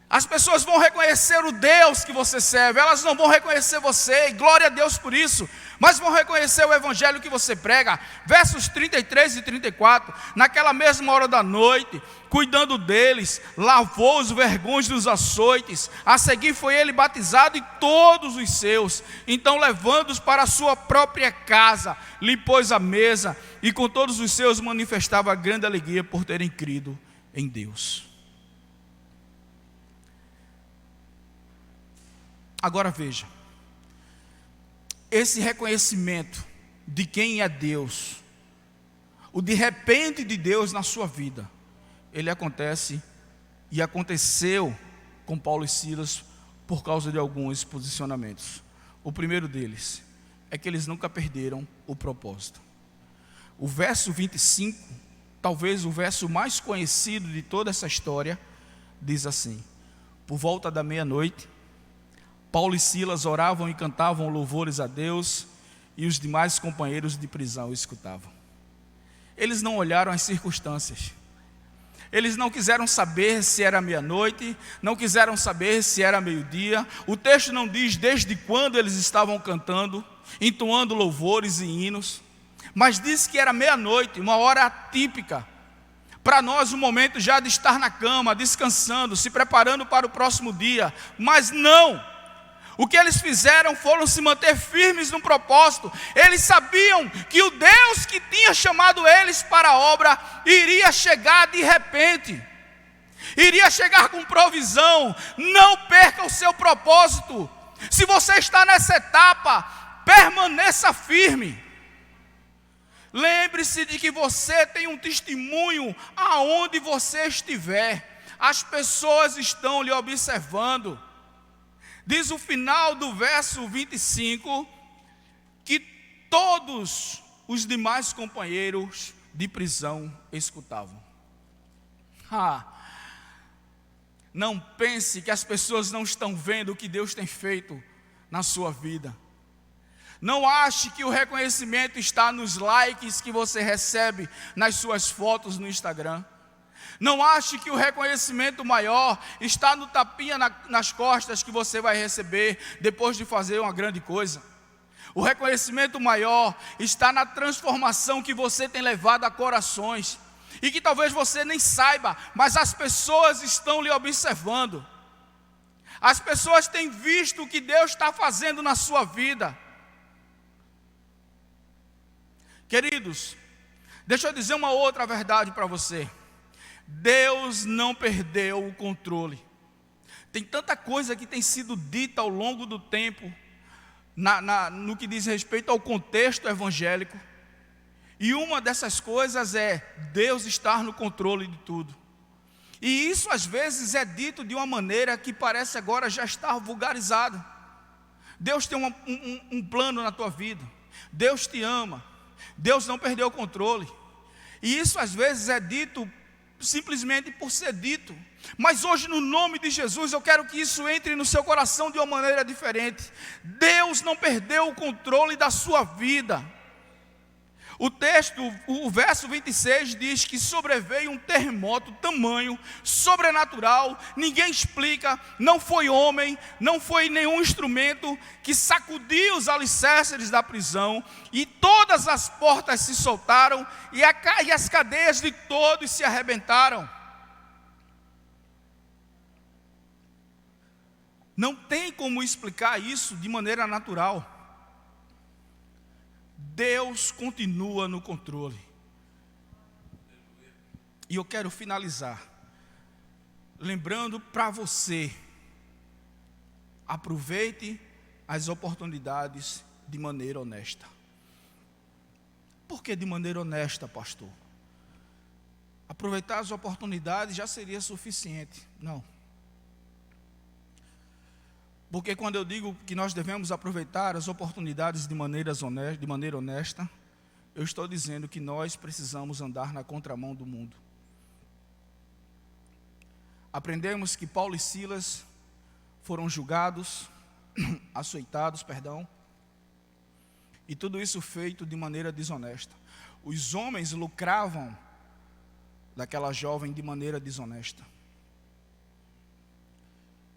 As pessoas vão reconhecer o Deus que você serve, elas não vão reconhecer você, e glória a Deus por isso, mas vão reconhecer o Evangelho que você prega. Versos 33 e 34, naquela mesma hora da noite, cuidando deles, lavou os vergões dos açoites, a seguir foi ele batizado e todos os seus. Então, levando-os para a sua própria casa, lhe pôs a mesa, e com todos os seus manifestava grande alegria por terem crido em Deus. Agora veja, esse reconhecimento de quem é Deus, o de repente de Deus na sua vida, ele acontece e aconteceu com Paulo e Silas por causa de alguns posicionamentos. O primeiro deles é que eles nunca perderam o propósito. O verso 25, talvez o verso mais conhecido de toda essa história, diz assim: por volta da meia-noite, Paulo e Silas oravam e cantavam louvores a Deus, e os demais companheiros de prisão escutavam. Eles não olharam as circunstâncias. Eles não quiseram saber se era meia-noite, não quiseram saber se era meio-dia. O texto não diz desde quando eles estavam cantando, entoando louvores e hinos, mas diz que era meia-noite, uma hora atípica. Para nós, um momento já de estar na cama, descansando, se preparando para o próximo dia. Mas não! O que eles fizeram foram se manter firmes no propósito. Eles sabiam que o Deus que tinha chamado eles para a obra iria chegar de repente, iria chegar com provisão. Não perca o seu propósito. Se você está nessa etapa, permaneça firme. Lembre-se de que você tem um testemunho aonde você estiver. as pessoas estão lhe observando. Diz o final do verso 25, que todos os demais companheiros de prisão escutavam. Não pense que as pessoas não estão vendo o que Deus tem feito na sua vida. Não ache que o reconhecimento está nos likes que você recebe nas suas fotos no Instagram. Não ache que o reconhecimento maior está no tapinha nas costas que você vai receber depois de fazer uma grande coisa. O reconhecimento maior está na transformação que você tem levado a corações. E que talvez você nem saiba, mas as pessoas estão lhe observando. As pessoas têm visto o que Deus está fazendo na sua vida. Queridos, deixa eu dizer uma outra verdade para você. Deus não perdeu o controle. Tem tanta coisa que tem sido dita ao longo do tempo, no que diz respeito ao contexto evangélico. E uma dessas coisas é Deus estar no controle de tudo. E isso às vezes é dito de uma maneira que parece agora já estar vulgarizado. Deus tem um plano na tua vida. Deus te ama. Deus não perdeu o controle. E isso às vezes é dito simplesmente por ser dito. Mas hoje, no nome de Jesus, eu quero que isso entre no seu coração de uma maneira diferente. Deus não perdeu o controle da sua vida. O texto, o verso 26 diz que sobreveio um terremoto tamanho, sobrenatural, ninguém explica, não foi homem, não foi nenhum instrumento, que sacudiu os alicerces da prisão, e todas as portas se soltaram, e as cadeias de todos se arrebentaram. Não tem como explicar isso de maneira natural. Deus continua no controle. E eu quero finalizar lembrando para você: aproveite as oportunidades de maneira honesta. Por que de maneira honesta, pastor? Aproveitar as oportunidades já seria suficiente. Não. Porque quando eu digo que nós devemos aproveitar as oportunidades de maneira honesta, eu estou dizendo que nós precisamos andar na contramão do mundo. Aprendemos que Paulo e Silas foram julgados, açoitados, e tudo isso feito de maneira desonesta. Os homens lucravam daquela jovem de maneira desonesta.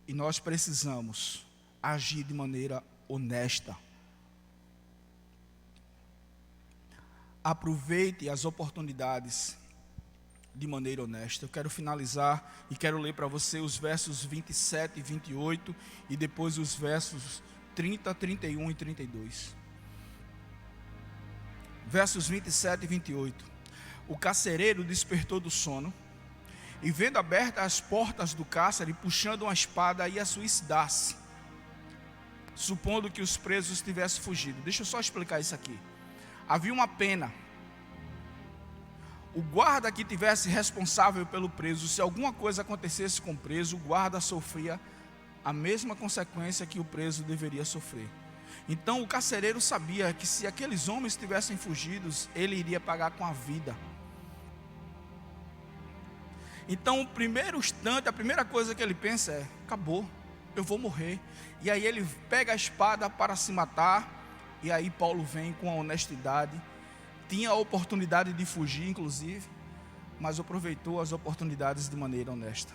E nós precisamos agir de maneira honesta. Aproveite as oportunidades de maneira honesta. Eu quero finalizar e quero ler para você os versos 27 e 28 e depois os versos 30, 31 e 32. Versos 27 e 28. O carcereiro despertou do sono e, vendo abertas as portas do cárcere, puxando uma espada, ia suicidar-se, supondo que os presos tivessem fugido. Deixa eu só explicar isso aqui. Havia uma pena. O guarda que tivesse responsável pelo preso, se alguma coisa acontecesse com o preso, o guarda sofria a mesma consequência que o preso deveria sofrer. Então o carcereiro sabia que se aqueles homens tivessem fugido, ele iria pagar com a vida. Então, o primeiro instante, a primeira coisa que ele pensa é: acabou, eu vou morrer. E aí ele pega a espada para se matar. E aí Paulo vem com a honestidade. Tinha a oportunidade de fugir, inclusive, mas aproveitou as oportunidades de maneira honesta.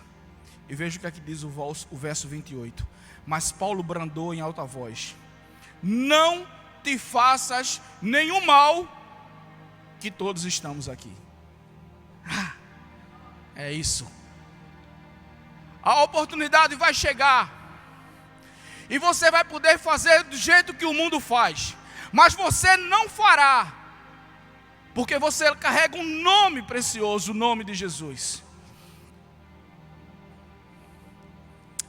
E veja o que aqui diz o verso 28. Mas Paulo bradou em alta voz: não te faças nenhum mal, que todos estamos aqui. É isso. A oportunidade vai chegar. E você vai poder fazer do jeito que o mundo faz. Mas você não fará. Porque você carrega um nome precioso, o nome de Jesus.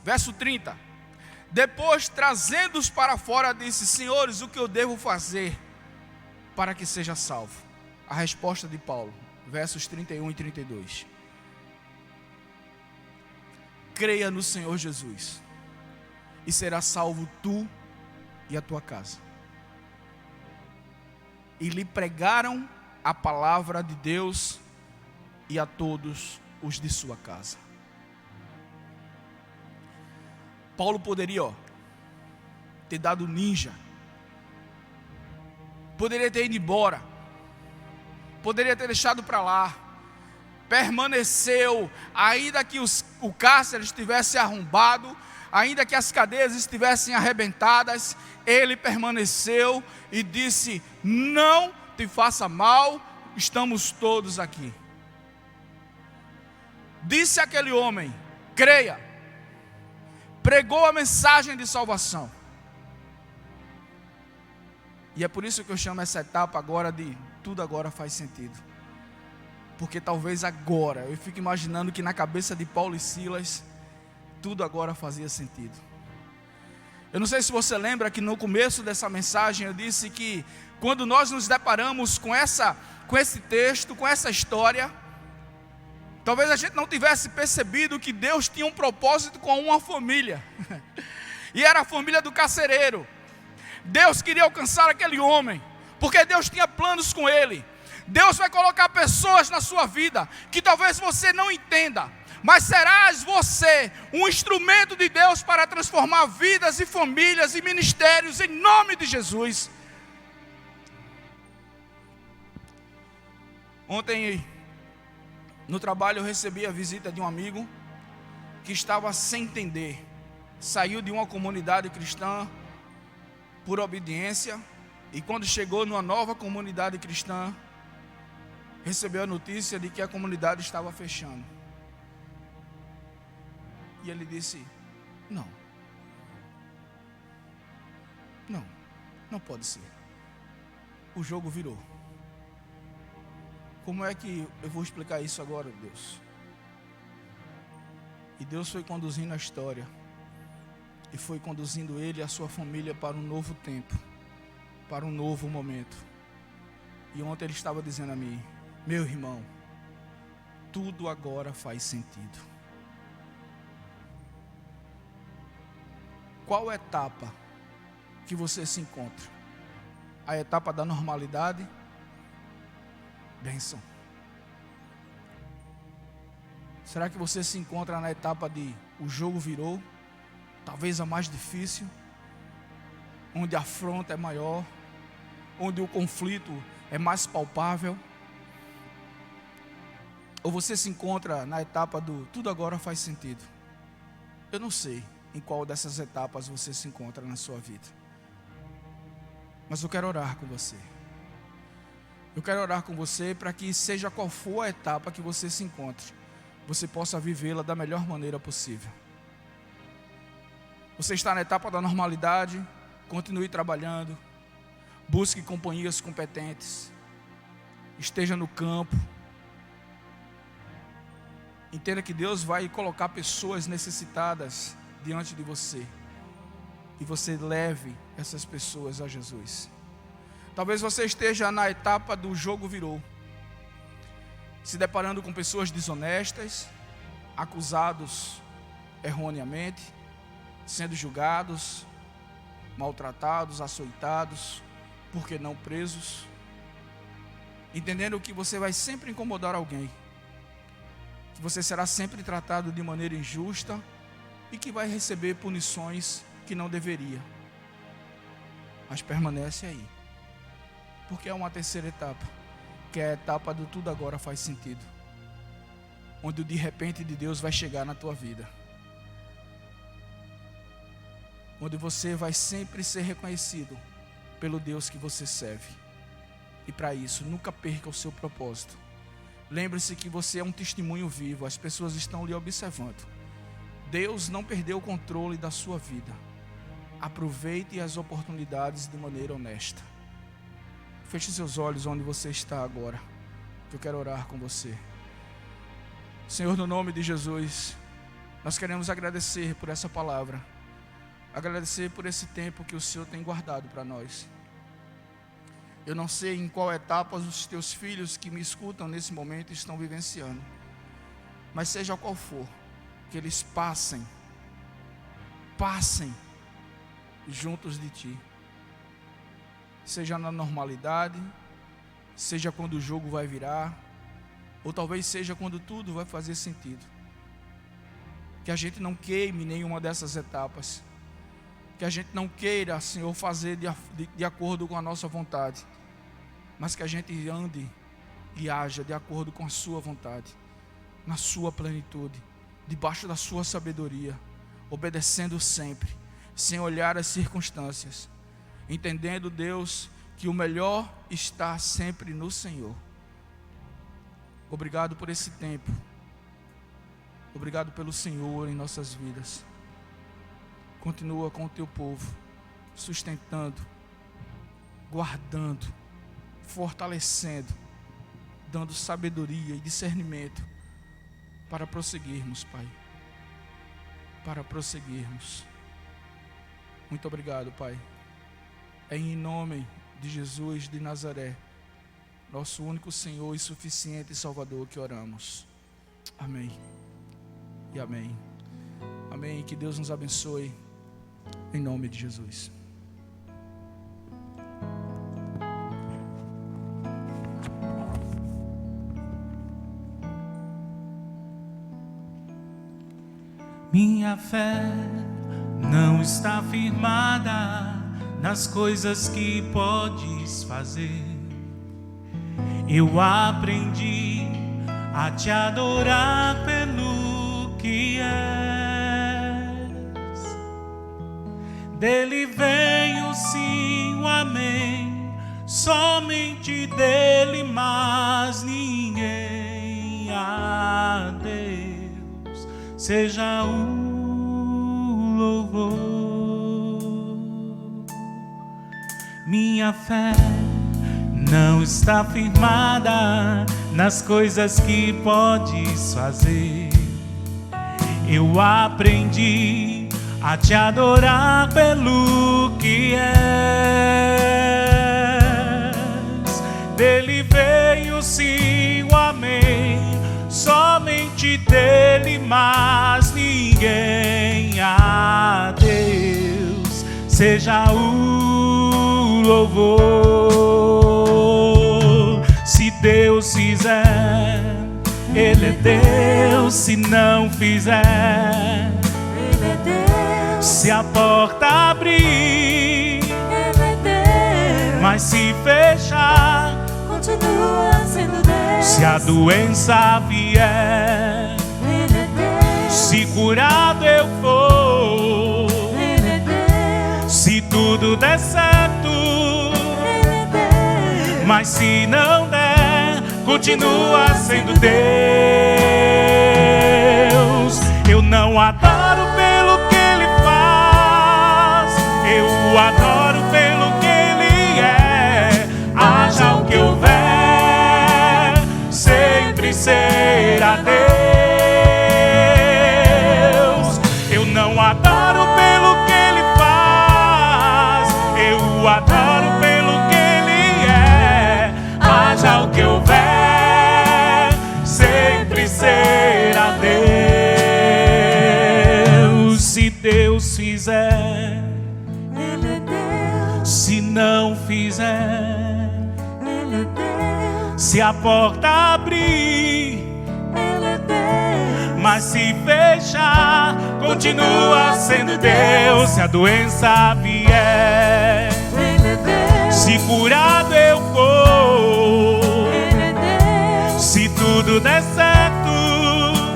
Verso 30. Depois, trazendo-os para fora, disse: senhores, o que eu devo fazer para que seja salvo? A resposta de Paulo. Versos 31 e 32. creia no Senhor Jesus, e será salvo tu e a tua casa. E lhe pregaram a palavra de Deus e a todos os de sua casa. Paulo poderia ter dado ninja, poderia ter ido embora, poderia ter deixado para lá, permaneceu, ainda que o cárcere estivesse arrombado, ainda que as cadeias estivessem arrebentadas, ele permaneceu e disse: não te faça mal, estamos todos aqui. Disse aquele homem: creia, pregou a mensagem de salvação. E é por isso que eu chamo essa etapa agora de tudo agora faz sentido. Porque talvez agora, eu fico imaginando que na cabeça de Paulo e Silas, tudo agora fazia sentido. Eu não sei se você lembra que no começo dessa mensagem eu disse que quando nós nos deparamos com esse texto, com essa história, talvez a gente não tivesse percebido que Deus tinha um propósito com uma família. E era a família do carcereiro. Deus queria alcançar aquele homem, porque Deus tinha planos com ele. Deus vai colocar pessoas na sua vida que talvez você não entenda, mas serás você um instrumento de Deus para transformar vidas e famílias e ministérios em nome de Jesus. Ontem no trabalho eu recebi a visita de um amigo que estava sem entender. Saiu de uma comunidade cristã por obediência, e quando chegou numa nova comunidade cristã, recebeu a notícia de que a comunidade estava fechando. E ele disse: não pode ser. O jogo virou. Como é que eu vou explicar isso agora, Deus? E Deus foi conduzindo a história, e foi conduzindo ele e a sua família para um novo tempo, para um novo momento. E ontem ele estava dizendo a mim: meu irmão, tudo agora faz sentido. Qual etapa que você se encontra? A etapa da normalidade? Bênção. Será que você se encontra na etapa de o jogo virou? Talvez a mais difícil, onde a afronta é maior, onde o conflito é mais palpável? Ou você se encontra na etapa do tudo agora faz sentido? Eu não sei em qual dessas etapas você se encontra na sua vida, mas eu quero orar com você. Eu quero orar com você para que, seja qual for a etapa que você se encontre, você possa vivê-la da melhor maneira possível. Você está na etapa da normalidade, continue trabalhando, busque companhias competentes, esteja no campo. Entenda que Deus vai colocar pessoas necessitadas diante de você, e você leve essas pessoas a Jesus. Talvez você esteja na etapa do jogo virou, se deparando com pessoas desonestas, acusados erroneamente, sendo julgados, maltratados, açoitados, por que não presos, entendendo que você vai sempre incomodar alguém, que você será sempre tratado de maneira injusta e que vai receber punições que não deveria. Mas permanece aí, porque é uma terceira etapa, que é a etapa do tudo agora faz sentido, onde o de repente de Deus vai chegar na tua vida, onde você vai sempre ser reconhecido pelo Deus que você serve. E para isso, nunca perca o seu propósito. Lembre-se que você é um testemunho vivo, as pessoas estão lhe observando. Deus não perdeu o controle da sua vida. Aproveite as oportunidades de maneira honesta. Feche seus olhos onde você está agora, que eu quero orar com você. Senhor, no nome de Jesus, nós queremos agradecer por essa palavra, agradecer por esse tempo que o Senhor tem guardado para nós. Eu não sei em qual etapa os teus filhos que me escutam nesse momento estão vivenciando, mas seja qual for, que eles passem juntos de Ti. Seja na normalidade, seja quando o jogo vai virar, ou talvez seja quando tudo vai fazer sentido. Que a gente não queime nenhuma dessas etapas. Que a gente não queira, Senhor, fazer de acordo com a nossa vontade, mas que a gente ande e haja de acordo com a Sua vontade, na Sua plenitude, debaixo da Sua sabedoria, obedecendo sempre, sem olhar as circunstâncias, entendendo, Deus, que o melhor está sempre no Senhor. Obrigado por esse tempo. Obrigado pelo Senhor em nossas vidas. Continua com o Teu povo, sustentando, guardando, fortalecendo, dando sabedoria e discernimento para prosseguirmos, Pai. Para prosseguirmos. Muito obrigado, Pai. É em nome de Jesus de Nazaré, nosso único Senhor e suficiente Salvador, que oramos. Amém. E amém. Amém. Que Deus nos abençoe. Em nome de Jesus. Minha fé não está firmada nas coisas que podes fazer. Eu aprendi a te adorar pelo que és. Dele vem o sim, o amém, somente dele, mais ninguém. A Deus seja o louvor. Minha fé não está firmada nas coisas que podes fazer. Eu aprendi a te adorar pelo que és. Dele veio sim, o amém, somente dele, mais ninguém. A Deus seja o louvor. Se Deus fizer, Ele é Deus. Se não fizer, Ele é Deus. se a porta abrir, Ele é Deus. mas se fechar, Continua sendo Deus. se a doença vier, Ele é Deus. se curado eu for, Ele é Deus. se tudo der certo, Ele é Deus. mas se não der, continua sendo Deus. Eu não adoro pelo que Ele faz, eu adoro pelo que Ele é. Haja o que houver, sempre será Deus. Eu não adoro pelo que Ele faz, eu adoro pelo que Ele é. Haja o que houver, sempre será Deus. Se Deus fizer, Ele é Deus. se não fizer, Ele é Deus. se a porta abrir, Ele é Deus. mas se fechar, continua sendo Deus. Se a doença vier, Ele é Deus. se curado eu for, Ele é Deus. se tudo der certo,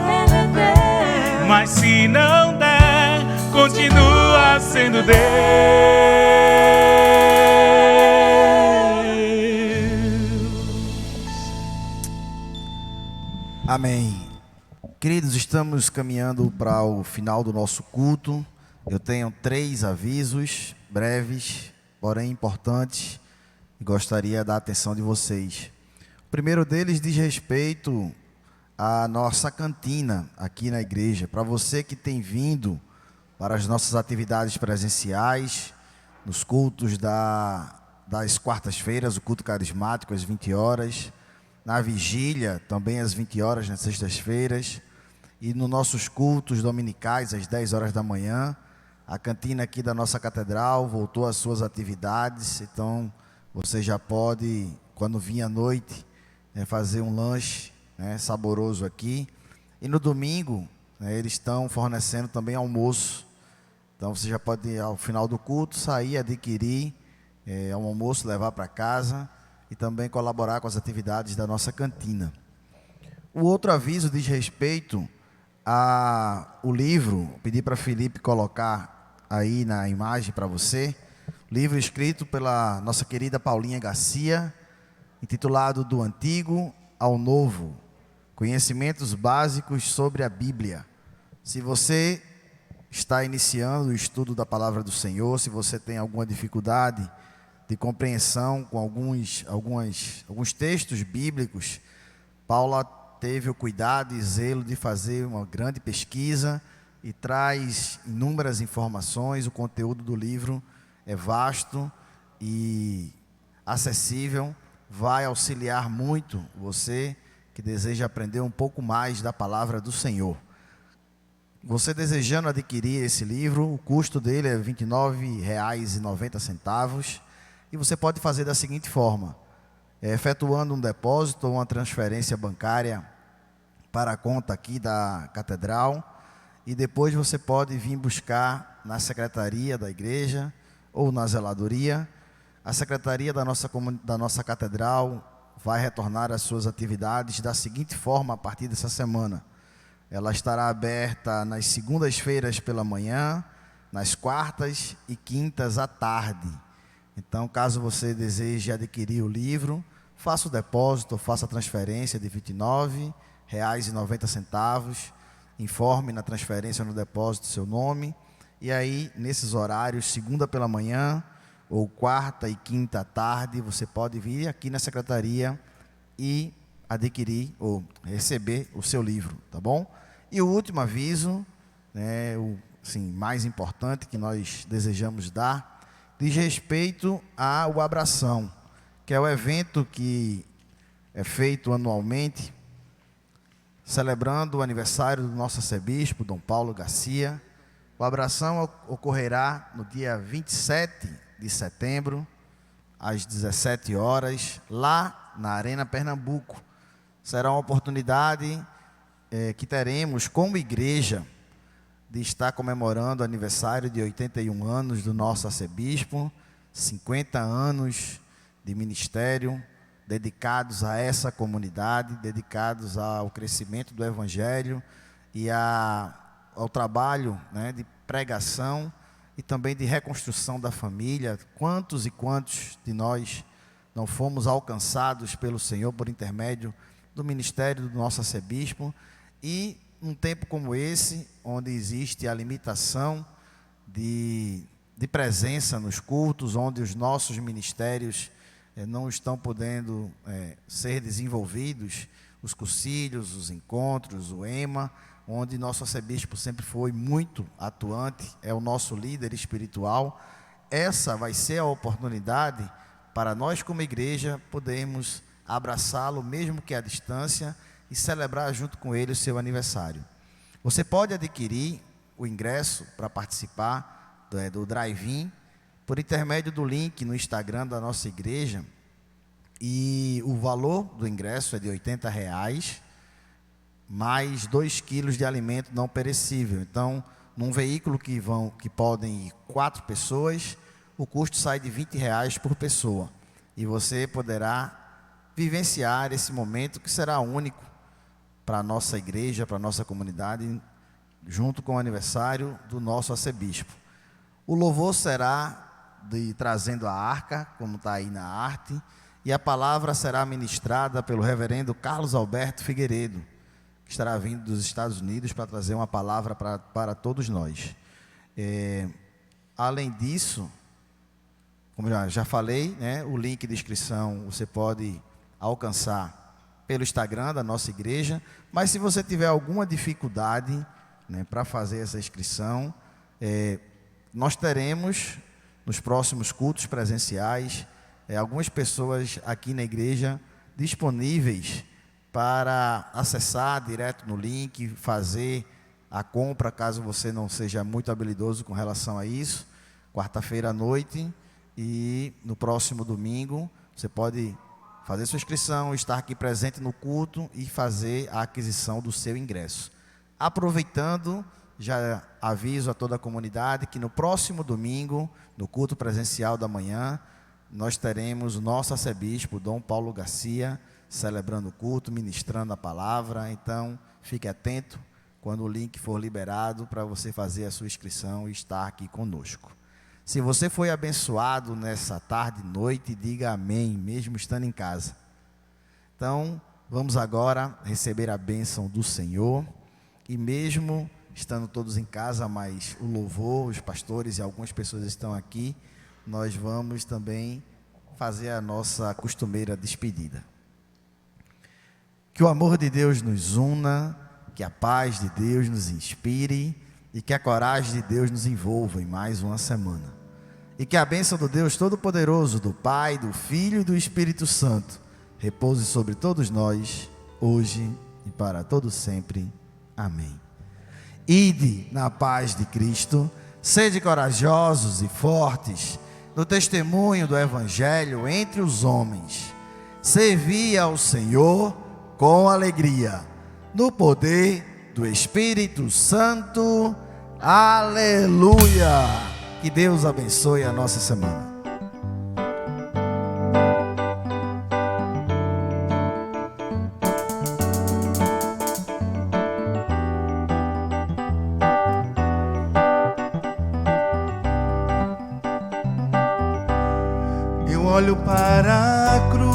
Ele é Deus. mas se não der, continua sendo Deus. Amém. Queridos, estamos caminhando para o final do nosso culto. Eu tenho 3 avisos breves, porém importantes, e gostaria da atenção de vocês. O primeiro deles diz respeito à nossa cantina aqui na igreja. Para você que tem vindo para as nossas atividades presenciais, nos cultos das quartas-feiras, o culto carismático às 20 horas, na vigília também às 20 horas, nas sextas-feiras, e nos nossos cultos dominicais, às 10 horas da manhã. A cantina aqui da nossa catedral voltou às suas atividades, então você já pode, quando vir à noite, fazer um lanche, saboroso aqui. E no domingo, eles estão fornecendo também almoço. Então você já pode, ao final do culto, sair, adquirir um almoço, levar para casa e também colaborar com as atividades da nossa cantina. O outro aviso diz respeito ao livro, pedi para Felipe colocar aí na imagem para você, livro escrito pela nossa querida Paulinha Garcia, intitulado Do Antigo ao Novo, Conhecimentos Básicos sobre a Bíblia. Se você está iniciando o estudo da Palavra do Senhor, se você tem alguma dificuldade de compreensão com alguns textos bíblicos, Paula teve o cuidado e zelo de fazer uma grande pesquisa e traz inúmeras informações. O conteúdo do livro é vasto e acessível, vai auxiliar muito você que deseja aprender um pouco mais da Palavra do Senhor. Você desejando adquirir esse livro, o custo dele é R$ 29,90 e você pode fazer da seguinte forma, efetuando um depósito ou uma transferência bancária para a conta aqui da catedral, e depois você pode vir buscar na secretaria da igreja ou na zeladoria. A secretaria da nossa catedral vai retornar às suas atividades da seguinte forma a partir dessa semana. Ela estará aberta nas segundas-feiras pela manhã, nas quartas e quintas à tarde. Então, caso você deseje adquirir o livro, faça o depósito, faça a transferência de R$ 29,90. Informe na transferência, no depósito, seu nome. E aí, nesses horários, segunda pela manhã ou quarta e quinta à tarde, você pode vir aqui na secretaria e adquirir ou receber o seu livro, tá bom? E o último aviso, o mais importante que nós desejamos dar, diz respeito ao Abração, que é o evento que é feito anualmente, celebrando o aniversário do nosso arcebispo, Dom Paulo Garcia. O Abração ocorrerá no dia 27 de setembro, às 17 horas, lá na Arena Pernambuco. Será uma oportunidade que teremos como igreja de estar comemorando o aniversário de 81 anos do nosso arcebispo, 50 anos de ministério, dedicados a essa comunidade, dedicados ao crescimento do Evangelho e ao trabalho de pregação e também de reconstrução da família. Quantos e quantos de nós não fomos alcançados pelo Senhor por intermédio do ministério do nosso arcebispo? E num tempo como esse, onde existe a limitação de presença nos cultos, onde os nossos ministérios não estão podendo ser desenvolvidos, os cursilhos, os encontros, o EMA, onde nosso arcebispo sempre foi muito atuante, é o nosso líder espiritual. Essa vai ser a oportunidade para nós como igreja podermos abraçá-lo, mesmo que à distância, e celebrar junto com ele o seu aniversário. Você pode adquirir o ingresso para participar do drive-in por intermédio do link no Instagram da nossa igreja, e o valor do ingresso é de R$ 80, mais 2 quilos de alimento não perecível. Então, num veículo que podem ir 4 pessoas, o custo sai de R$ 20 por pessoa, e você poderá vivenciar esse momento que será único para a nossa igreja, para a nossa comunidade, junto com o aniversário do nosso arcebispo. O louvor será trazendo a arca, como está aí na arte, e a palavra será ministrada pelo reverendo Carlos Alberto Figueiredo, que estará vindo dos Estados Unidos para trazer uma palavra para todos nós. Além disso, como já falei, o link de inscrição você pode alcançar pelo Instagram da nossa igreja, mas se você tiver alguma dificuldade para fazer essa inscrição, nós teremos nos próximos cultos presenciais algumas pessoas aqui na igreja disponíveis para acessar direto no link, fazer a compra, caso você não seja muito habilidoso com relação a isso, quarta-feira à noite, e no próximo domingo você pode fazer sua inscrição, estar aqui presente no culto e fazer a aquisição do seu ingresso. Aproveitando, já aviso a toda a comunidade que no próximo domingo, no culto presencial da manhã, nós teremos o nosso arcebispo, Dom Paulo Garcia, celebrando o culto, ministrando a palavra. Então, fique atento quando o link for liberado para você fazer a sua inscrição e estar aqui conosco. Se você foi abençoado nessa tarde e noite, diga amém, mesmo estando em casa. Então, vamos agora receber a bênção do Senhor. E mesmo estando todos em casa, mas o louvor, os pastores e algumas pessoas estão aqui, nós vamos também fazer a nossa costumeira despedida. Que o amor de Deus nos una, que a paz de Deus nos inspire e que a coragem de Deus nos envolva em mais uma semana. E que a bênção do Deus Todo-Poderoso, do Pai, do Filho e do Espírito Santo repouse sobre todos nós, hoje e para todo sempre. Amém. Ide na paz de Cristo, sede corajosos e fortes no testemunho do Evangelho entre os homens. Servi ao Senhor com alegria, no poder do Espírito Santo. Aleluia! Que Deus abençoe a nossa semana. Eu olho para a cruz,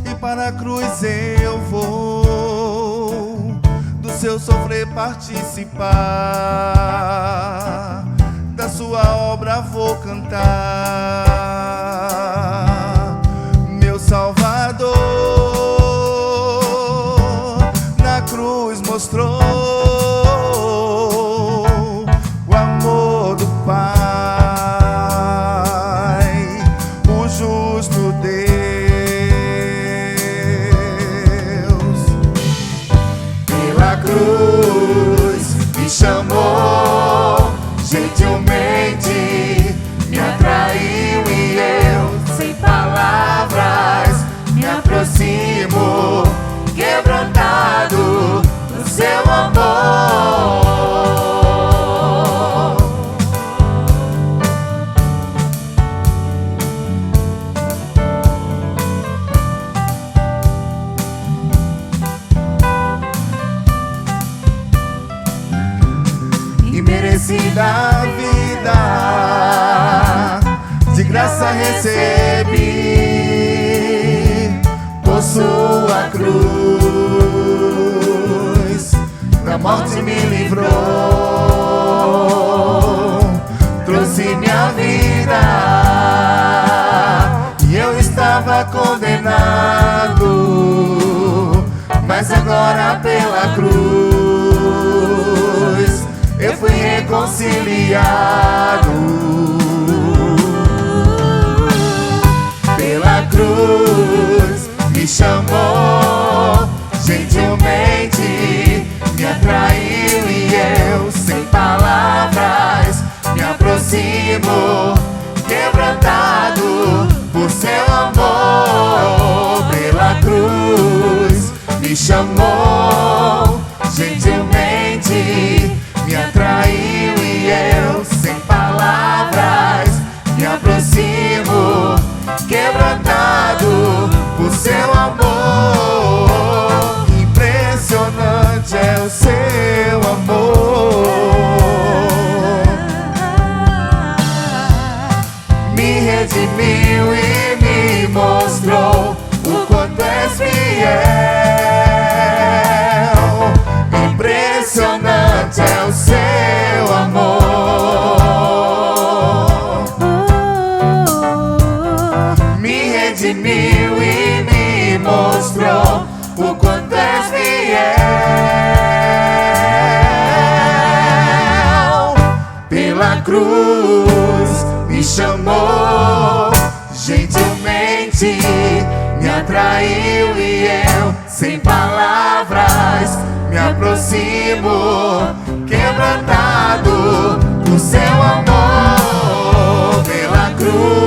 e para a cruz eu vou do seu sofrer participar, da sua obra vou cantar. Meu Salvador na cruz mostrou o amor do Pai, me chamou, gentilmente me atraiu e eu, sem palavras, me aproximo, quebrantado do seu amor. Da vida, de graça recebi, por sua cruz, da morte me livrou, trouxe minha vida, e eu estava condenado, mas agora pela cruz eu fui reconciliado. Pela cruz me chamou, gentilmente me atraiu e eu, sem palavras, me aproximo, quebrantado por seu amor. Pela cruz me chamou, gentilmente me atraiu e eu, sem palavras, me aproximo, quebrantado por seu amor. Impressionante é o seu amor, me redimiu e me mostrou o quanto és fiel. Impressionante é o seu amor, me redimiu e me mostrou o quanto és fiel. Pela cruz me chamou, gentilmente me atraiu e eu, sem palavras, me aproximo, quebrantado do seu amor pela cruz.